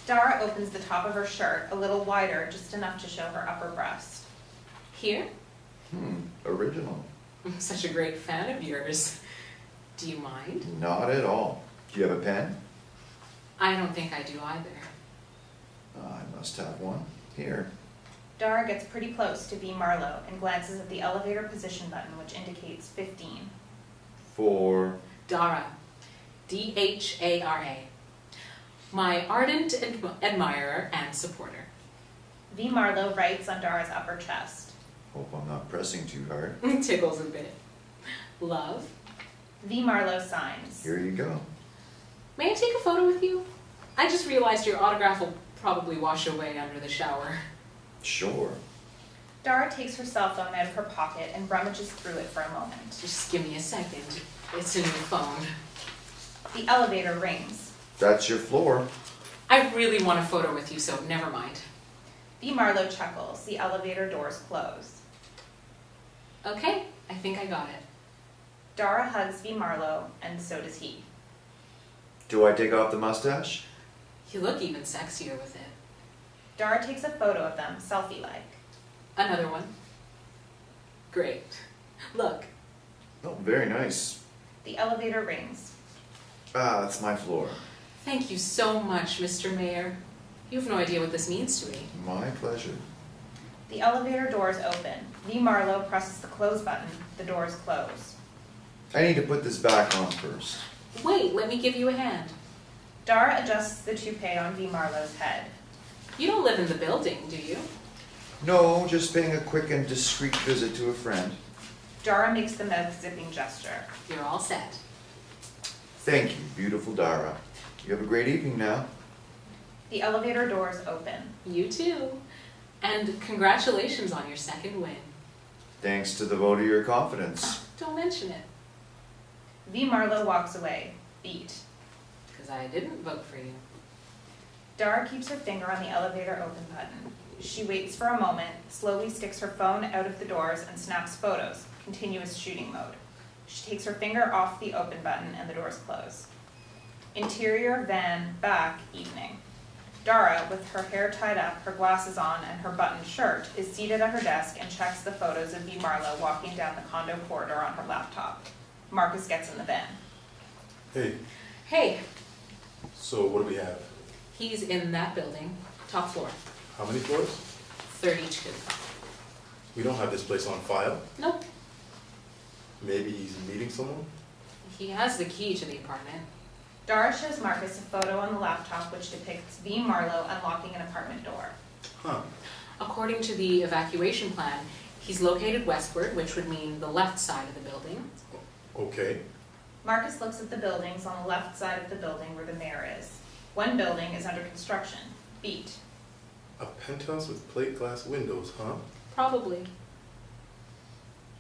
Dhara opens the top of her shirt a little wider, just enough to show her upper breast. Here? Original. I'm such a great fan of yours. Do you mind? Not at all. Do you have a pen? I don't think I do either. I must have one. Here. Dhara gets pretty close to V. Marlowe and glances at the elevator position button, which indicates 15. For... Dhara. D-H-A-R-A. My ardent admirer and supporter. V. Marlowe writes on Dhara's upper chest. Hope I'm not pressing too hard. Tickles a bit. Love. V. Marlowe signs. Here you go. May I take a photo with you? I just realized your autograph will probably wash away under the shower. Sure. Dhara takes her cell phone out of her pocket and rummages through it for a moment. Just give me a second. It's a new phone. The elevator rings. That's your floor. I really want a photo with you, so never mind. V. Marlowe chuckles. The elevator doors close. Okay, I think I got it. Dhara hugs V. Marlowe, and so does he. Do I take off the mustache? You look even sexier with it. Dhara takes a photo of them, selfie-like. Another one. Great. Look. Oh, very nice. The elevator rings. Ah, that's my floor. Thank you so much, Mr. Mayor. You have no idea what this means to me. My pleasure. The elevator doors open. V. Marlowe presses the close button. The doors close. I need to put this back on first. Wait, let me give you a hand. Dhara adjusts the toupee on V. Marlowe's head. You don't live in the building, do you? No, just paying a quick and discreet visit to a friend. Dhara makes the mouth-zipping gesture. You're all set. Thank you, beautiful Dhara. You have a great evening now. The elevator doors open. You too. And congratulations on your second win. Thanks to the vote of your confidence. Don't mention it. V. Marlowe walks away. Beat. Because I didn't vote for you. Dhara keeps her finger on the elevator open button. She waits for a moment, slowly sticks her phone out of the doors and snaps photos, continuous shooting mode. She takes her finger off the open button and the doors close. Interior, van, back, evening. Dhara, with her hair tied up, her glasses on, and her buttoned shirt, is seated at her desk and checks the photos of V. Marlowe walking down the condo corridor on her laptop. Marcus gets in the van. Hey, Hey, so what do we have? he's in that building, top floor, How many floors? 32. We don't have this place on file. Nope, Maybe he's meeting someone? he has the key to the apartment. Dhara shows Marcus a photo on the laptop which depicts V. Marlowe unlocking an apartment door. Huh. According to the evacuation plan, he's located westward, which would mean the left side of the building. Okay. Marcus looks at the buildings on the left side of the building where the mayor is. One building is under construction. Beat. A penthouse with plate glass windows, huh? Probably.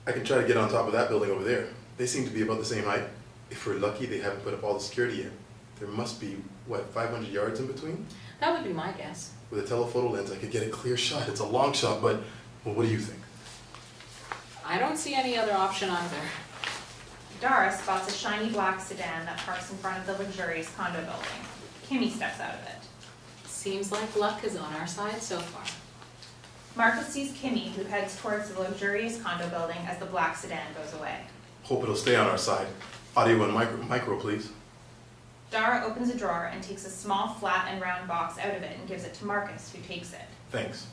I can try to get on top of that building over there. They seem to be about the same height. If we're lucky, they haven't put up all the security yet. There must be, what, 500 yards in between? That would be my guess. With a telephoto lens, I could get a clear shot. It's a long shot, but well, what do you think? I don't see any other option either. Dhara spots a shiny black sedan that parks in front of the luxurious condo building. Kimmy steps out of it. Seems like luck is on our side so far. Marcus sees Kimmy, who heads towards the luxurious condo building as the black sedan goes away. Hope it'll stay on our side. Audio and micro, please. Dhara opens a drawer and takes a small, flat and round box out of it and gives it to Marcus, who takes it. Thanks.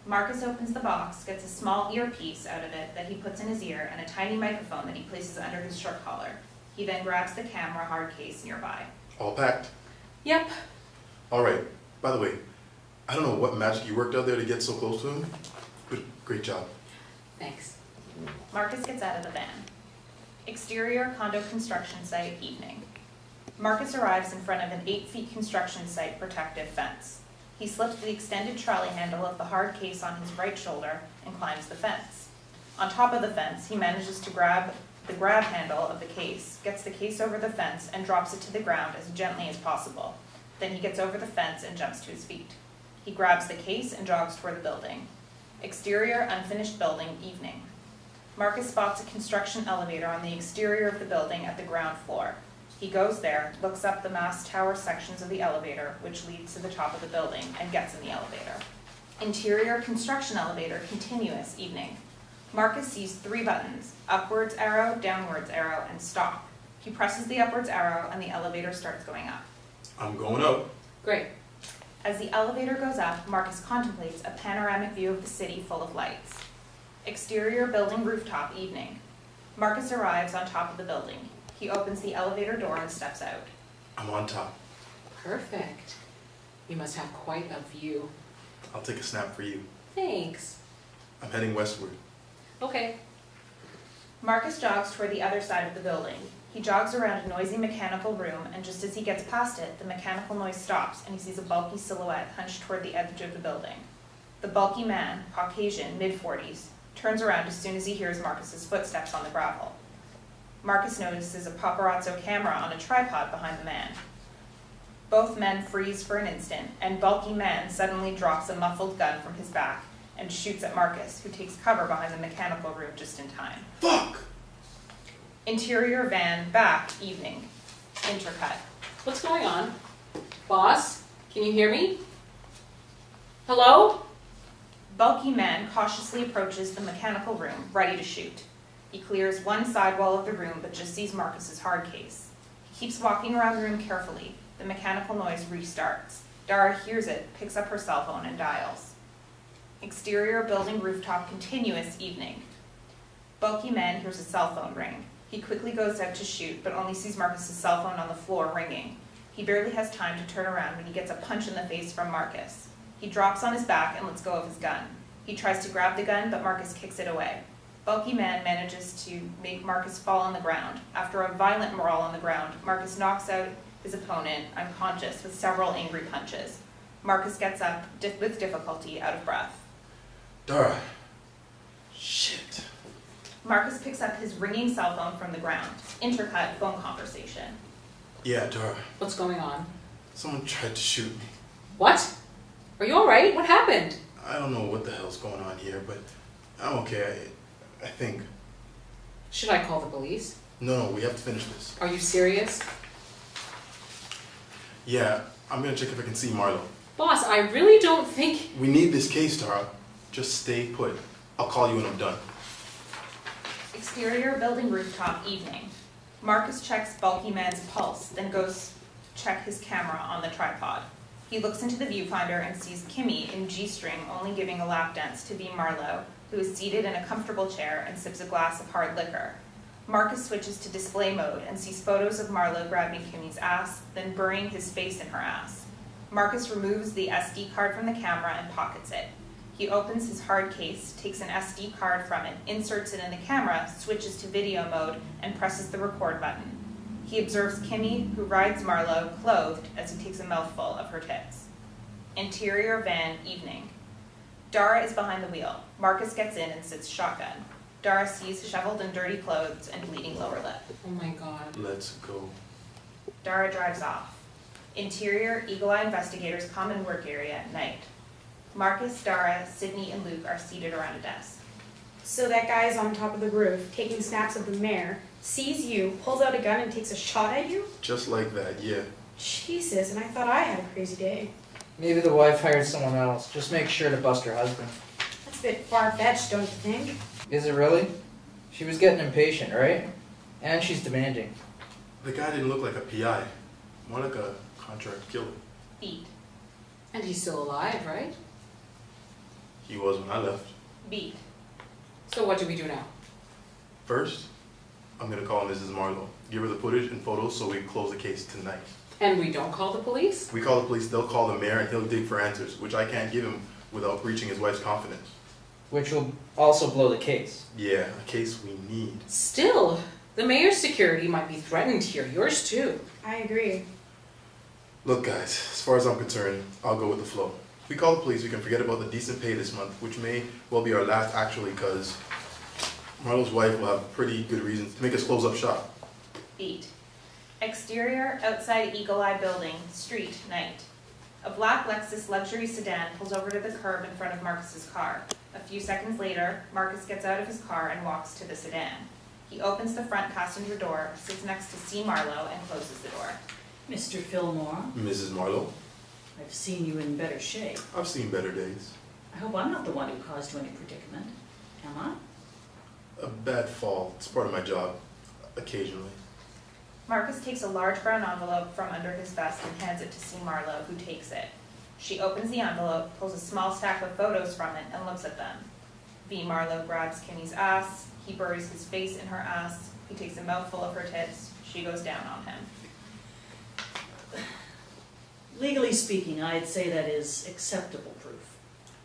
Marcus opens the box, gets a small earpiece out of it that he puts in his ear and a tiny microphone that he places under his shirt collar. He then grabs the camera hard case nearby. All packed? Yep. All right. By the way, I don't know what magic you worked out there to get so close to him, but great job. Thanks. Marcus gets out of the van. Exterior condo construction site, evening. Marcus arrives in front of an 8-foot construction site protective fence. He slips the extended trolley handle of the hard case on his right shoulder and climbs the fence. On top of the fence, he manages to grab the grab handle of the case, gets the case over the fence, and drops it to the ground as gently as possible. Then he gets over the fence and jumps to his feet. He grabs the case and jogs toward the building. Exterior, unfinished building, evening. Marcus spots a construction elevator on the exterior of the building at the ground floor. He goes there, looks up the mast tower sections of the elevator, which leads to the top of the building, and gets in the elevator. Interior construction elevator, continuous, evening. Marcus sees 3 buttons: upwards arrow, downwards arrow, and stop. He presses the upwards arrow and the elevator starts going up. I'm going up. Great. As the elevator goes up, Marcus contemplates a panoramic view of the city full of lights. Exterior building rooftop, evening. Marcus arrives on top of the building. He opens the elevator door and steps out. I'm on top. Perfect. You must have quite a view. I'll take a snap for you. Thanks. I'm heading westward. Okay. Marcus jogs toward the other side of the building. He jogs around a noisy mechanical room, and just as he gets past it, the mechanical noise stops and he sees a bulky silhouette hunched toward the edge of the building. The bulky man, Caucasian, mid-40s, turns around as soon as he hears Marcus's footsteps on the gravel. Marcus notices a paparazzo camera on a tripod behind the man. Both men freeze for an instant, and bulky man suddenly drops a muffled gun from his back and shoots at Marcus, who takes cover behind the mechanical room just in time. Fuck! Interior van, back, evening. Intercut. What's going on? Boss, can you hear me? Hello? Bulky man cautiously approaches the mechanical room, ready to shoot. He clears one side wall of the room, but just sees Marcus's hard case. He keeps walking around the room carefully. The mechanical noise restarts. Dhara hears it, picks up her cell phone, and dials. Exterior building rooftop, continuous, evening. Bulky man hears a cell phone ring. He quickly goes out to shoot, but only sees Marcus's cell phone on the floor ringing. He barely has time to turn around when he gets a punch in the face from Marcus. He drops on his back and lets go of his gun. He tries to grab the gun, but Marcus kicks it away. Bulky man manages to make Marcus fall on the ground. After a violent brawl on the ground, Marcus knocks out his opponent unconscious with several angry punches. Marcus gets up with difficulty, out of breath. Dhara. Shit. Marcus picks up his ringing cell phone from the ground. Intercut phone conversation. Yeah, Dhara. What's going on? Someone tried to shoot me. What? Are you alright? What happened? I don't know what the hell's going on here, but I'm okay, I think. Should I call the police? No, we have to finish this. Are you serious? Yeah, I'm gonna check if I can see Marlo. Boss, I really don't think... We need this case, Dhara. Just stay put. I'll call you when I'm done. Exterior building rooftop, evening. Marcus checks bulky man's pulse, then goes check his camera on the tripod. He looks into the viewfinder and sees Kimmy in G-string only giving a lap dance to V. Marlowe, who is seated in a comfortable chair and sips a glass of hard liquor. Marcus switches to display mode and sees photos of Marlowe grabbing Kimmy's ass, then burying his face in her ass. Marcus removes the SD card from the camera and pockets it. He opens his hard case, takes an SD card from it, inserts it in the camera, switches to video mode, and presses the record button. He observes Kimmy, who rides Marlowe, clothed, as he takes a mouthful of her tits. Interior van, evening. Dhara is behind the wheel. Marcus gets in and sits shotgun. Dhara sees shoveled and dirty clothes and bleeding lower lip. Oh my god. Let's go. Dhara drives off. Interior, Eagle Eye investigators' common work area at night. Marcus, Dhara, Sydney, and Luke are seated around a desk. So that guy's on top of the roof, taking snaps of the mayor, sees you, pulls out a gun and takes a shot at you? Just like that, yeah. Jesus, and I thought I had a crazy day. Maybe the wife hired someone else. Just make sure to bust her husband. That's a bit far-fetched, don't you think? Is it really? She was getting impatient, right? And she's demanding. The guy didn't look like a PI. More like a contract killer. Beat. And he's still alive, right? He was when I left. Beat. So what do we do now? First, I'm gonna call Mrs. Marlowe. Give her the footage and photos so we close the case tonight. And we don't call the police? We call the police, they'll call the mayor and he'll dig for answers, which I can't give him without breaching his wife's confidence. which will also blow the case. Yeah, a case we need. Still, the mayor's security might be threatened here. Yours too. I agree. Look guys, as far as I'm concerned, I'll go with the flow. If we call the police, we can forget about the decent pay this month, which may well be our last actually, because Marlo's wife will have pretty good reasons to make us close up shop. Beat. Exterior, outside Eagle Eye building, street, night. A black Lexus luxury sedan pulls over to the curb in front of Marcus's car. A few seconds later, Marcus gets out of his car and walks to the sedan. He opens the front passenger door, sits next to C. Marlowe, and closes the door. Mr. Fillmore, Mrs. Marlowe, I've seen you in better shape. I've seen better days. I hope I'm not the one who caused you any predicament. Am I? A bad fall, it's part of my job, occasionally. Marcus takes a large brown envelope from under his vest and hands it to C. Marlowe, who takes it. She opens the envelope, pulls a small stack of photos from it, and looks at them. V. Marlowe grabs Kimmy's ass. He buries his face in her ass. He takes a mouthful of her tits. She goes down on him. Legally speaking, I'd say that is acceptable proof.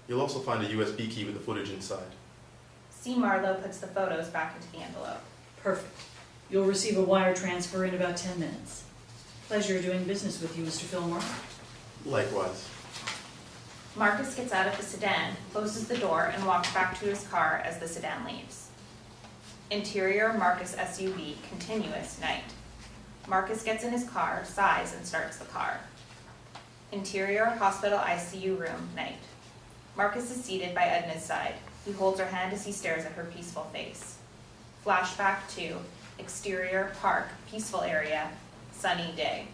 You'll also find a USB key with the footage inside. C. Marlowe puts the photos back into the envelope. Perfect. You'll receive a wire transfer in about 10 minutes. Pleasure doing business with you, Mr. Fillmore. Likewise. Marcus gets out of the sedan, closes the door, and walks back to his car as the sedan leaves. Interior, Marcus SUV, continuous, night. Marcus gets in his car, sighs, and starts the car. Interior, hospital ICU room, night. Marcus is seated by Edna's side. He holds her hand as he stares at her peaceful face. Flashback to exterior, park, peaceful area, sunny day.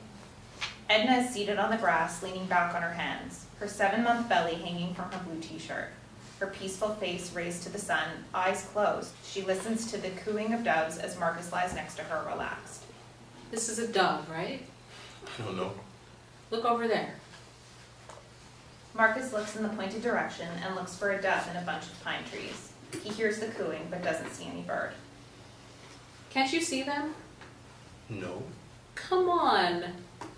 Edna is seated on the grass, leaning back on her hands, her 7-month belly hanging from her blue t-shirt. Her peaceful face raised to the sun, eyes closed. She listens to the cooing of doves as Marcus lies next to her, relaxed. This is a dove, right? I don't know. Look over there. Marcus looks in the pointed direction and looks for a dove in a bunch of pine trees. He hears the cooing but doesn't see any bird. Can't you see them? No. Come on.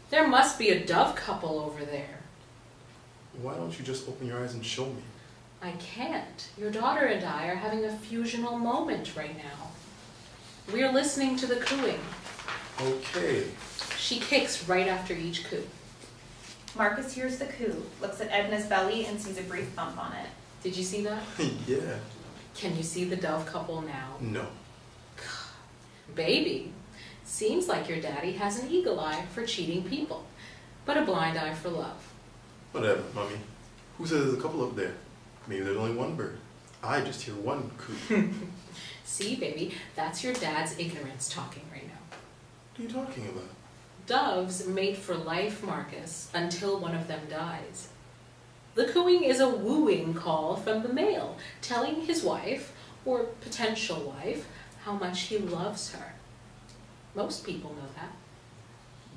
There must be a dove couple over there. Why don't you just open your eyes and show me? I can't. Your daughter and I are having a fusional moment right now. We're listening to the cooing. Okay. She kicks right after each coo. Marcus hears the coo, looks at Edna's belly, and sees a brief bump on it. Did you see that? Yeah. Can you see the dove couple now? No. Baby, seems like your daddy has an eagle eye for cheating people, but a blind eye for love. Whatever, Mommy. Who says there's a couple up there? Maybe there's only one bird. I just hear one coo. See, baby, that's your dad's ignorance talking right now. What are you talking about? Doves mate for life, Marcus, until one of them dies. The cooing is a wooing call from the male, telling his wife, or potential wife, how much he loves her. Most people know that.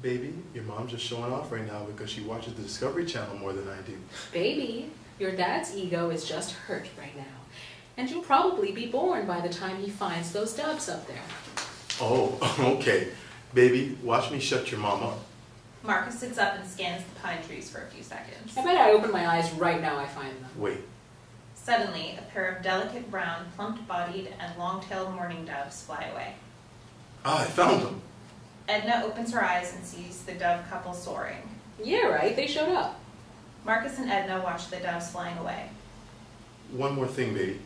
Baby, your mom's just showing off right now because she watches the Discovery Channel more than I do. Baby, your dad's ego is just hurt right now, and you'll probably be born by the time he finds those doves up there. Oh, okay. Baby, watch me shut your mom up. Marcus sits up and scans the pine trees for a few seconds. I bet I open my eyes right now I find them. Wait. Suddenly, a pair of delicate brown, plump-bodied, and long-tailed mourning doves fly away. Ah, I found them. Edna opens her eyes and sees the dove couple soaring. Yeah, right, they showed up. Marcus and Edna watch the doves flying away. One more thing, baby.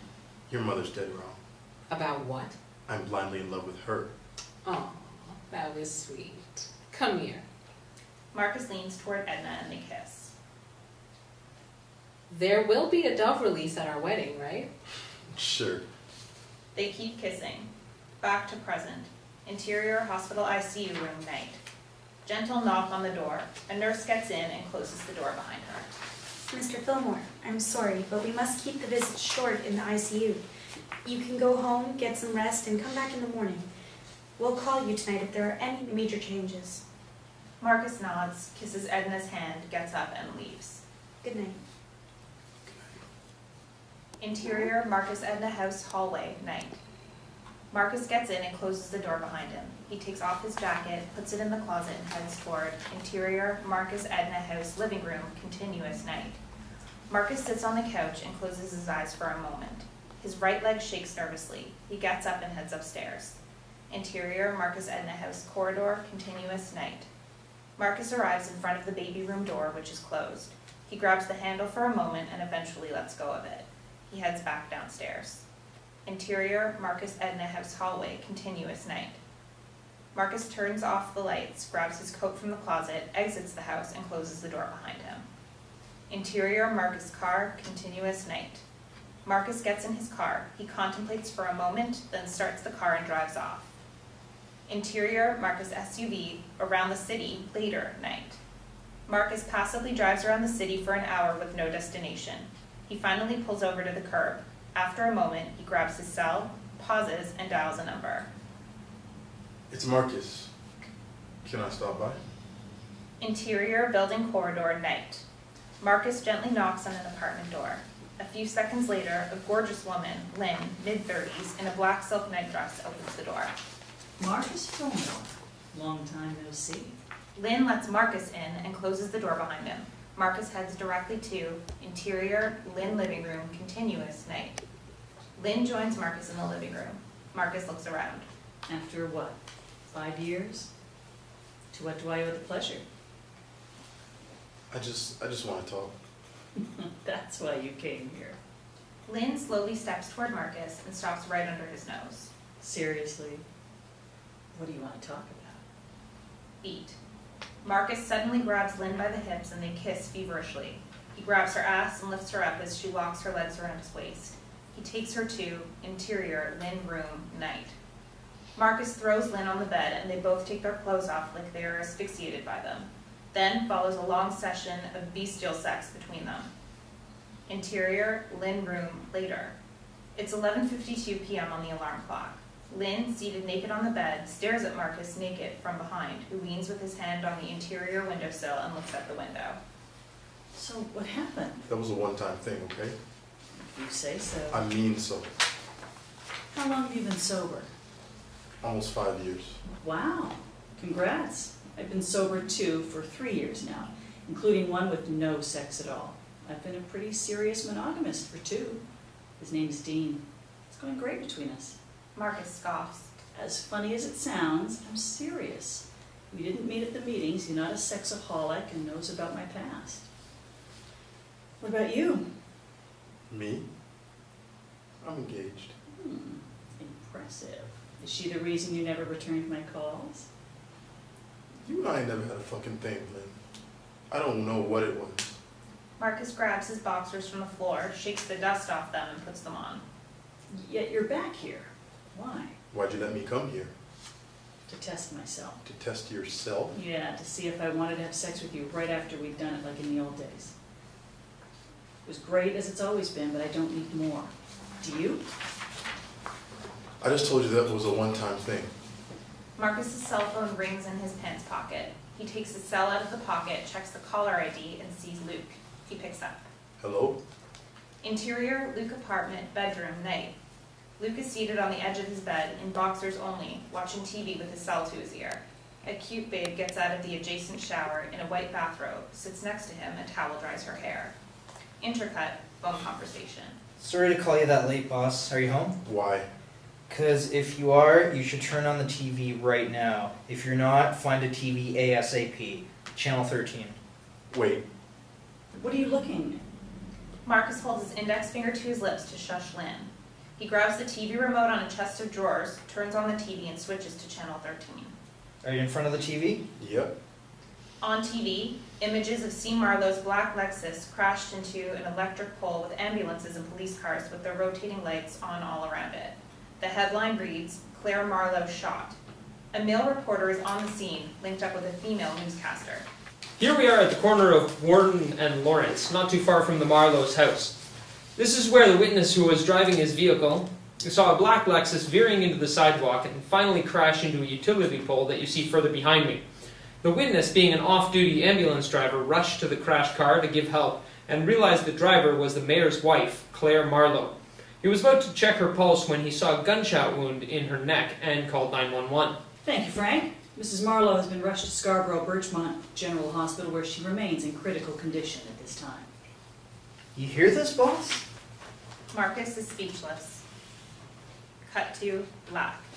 Your mother's dead wrong. About what? I'm blindly in love with her. Oh, that was sweet. Come here. Marcus leans toward Edna and they kiss. There will be a dove release at our wedding, right? Sure. They keep kissing. Back to present. Interior hospital ICU room, night. Gentle knock on the door. A nurse gets in and closes the door behind her. Mr. Fillmore, I'm sorry, but we must keep the visit short in the ICU. You can go home, get some rest, and come back in the morning. We'll call you tonight if there are any major changes. Marcus nods, kisses Edna's hand, gets up, and leaves. Good night. Interior Marcus Edna house hallway, night. Marcus gets in and closes the door behind him. He takes off his jacket, puts it in the closet, and heads toward interior Marcus Edna house living room, continuous, night. Marcus sits on the couch and closes his eyes for a moment. His right leg shakes nervously. He gets up and heads upstairs. Interior, Marcus Edna House corridor, continuous night. Marcus arrives in front of the baby room door, which is closed. He grabs the handle for a moment and eventually lets go of it. He heads back downstairs. Interior, Marcus Edna House hallway, continuous night. Marcus turns off the lights, grabs his coat from the closet, exits the house, and closes the door behind him. Interior, Marcus car, continuous night. Marcus gets in his car. He contemplates for a moment, then starts the car and drives off. Interior, Marcus SUV, around the city, later, night. Marcus passively drives around the city for an hour with no destination. He finally pulls over to the curb. After a moment, he grabs his cell, pauses, and dials a number. It's Marcus. Can I stop by? Interior, building corridor, night. Marcus gently knocks on an apartment door. A few seconds later, a gorgeous woman, Lynn, mid-30s, in a black silk nightdress, opens the door. Marcus Fillmore. Long time no see. Lynn lets Marcus in and closes the door behind him. Marcus heads directly to interior, Lynn living room, continuous night. Lynn joins Marcus in the living room. Marcus looks around. After what, 5 years? To what do I owe the pleasure? I just want to talk. That's why you came here. Lynn slowly steps toward Marcus and stops right under his nose. Seriously, what do you want to talk about? Feet. Marcus suddenly grabs Lynn by the hips and they kiss feverishly. He grabs her ass and lifts her up as she locks her legs around his waist. He takes her to interior, Lynn room, night. Marcus throws Lynn on the bed and they both take their clothes off like they are asphyxiated by them. Then follows a long session of bestial sex between them. Interior, Lynn room, later. It's 11:52 p.m. on the alarm clock. Lynn, seated naked on the bed, stares at Marcus naked from behind, who leans with his hand on the interior windowsill and looks at the window. So what happened? That was a one-time thing, okay? If you say so. I mean so. How long have you been sober? Almost 5 years. Wow, congrats. I've been sober too for 3 years now, including one with no sex at all. I've been a pretty serious monogamist for 2. His name's Dean. It's going great between us. Marcus scoffs. As funny as it sounds, I'm serious. We didn't meet at the meetings. He's not a sexaholic and knows about my past. What about you? Me? I'm engaged. Impressive. Is she the reason you never returned my calls? You and I never had a fucking thing, Lynn. I don't know what it was. Marcus grabs his boxers from the floor, shakes the dust off them, and puts them on. Yet you're back here. Why? Why'd you let me come here? To test myself. To test yourself? Yeah, to see if I wanted to have sex with you right after we'd done it like in the old days. It was great as it's always been, but I don't need more. Do you? I just told you that was a one-time thing. Marcus's cell phone rings in his pants pocket. He takes his cell out of the pocket, checks the caller ID, and sees Luke. He picks up. Hello? Interior, Luke apartment, bedroom, night. Luke is seated on the edge of his bed, in boxers only, watching TV with his cell to his ear. A cute babe gets out of the adjacent shower in a white bathrobe, sits next to him, and towel dries her hair. Intercut, phone conversation. Sorry to call you that late, boss. Are you home? Why? Because if you are, you should turn on the TV right now. If you're not, find a TV ASAP. Channel 13. Wait. What are you looking? Marcus holds his index finger to his lips to shush Lynn. He grabs the TV remote on a chest of drawers, turns on the TV, and switches to channel 13. Are you in front of the TV? Yep. On TV, images of C. Marlowe's black Lexus crashed into an electric pole with ambulances and police cars with their rotating lights on all around it. The headline reads, Claire Marlowe shot. A male reporter is on the scene, linked up with a female newscaster. Here we are at the corner of Warden and Lawrence, not too far from the Marlowe's house. This is where the witness who was driving his vehicle saw a black Lexus veering into the sidewalk and finally crash into a utility pole that you see further behind me. The witness, being an off-duty ambulance driver, rushed to the crashed car to give help and realized the driver was the mayor's wife, Claire Marlowe. He was about to check her pulse when he saw a gunshot wound in her neck and called 911. Thank you, Frank. Mrs. Marlowe has been rushed to Scarborough Birchmont General Hospital, where she remains in critical condition at this time. You hear this, boss? Marcus is speechless. Cut to black.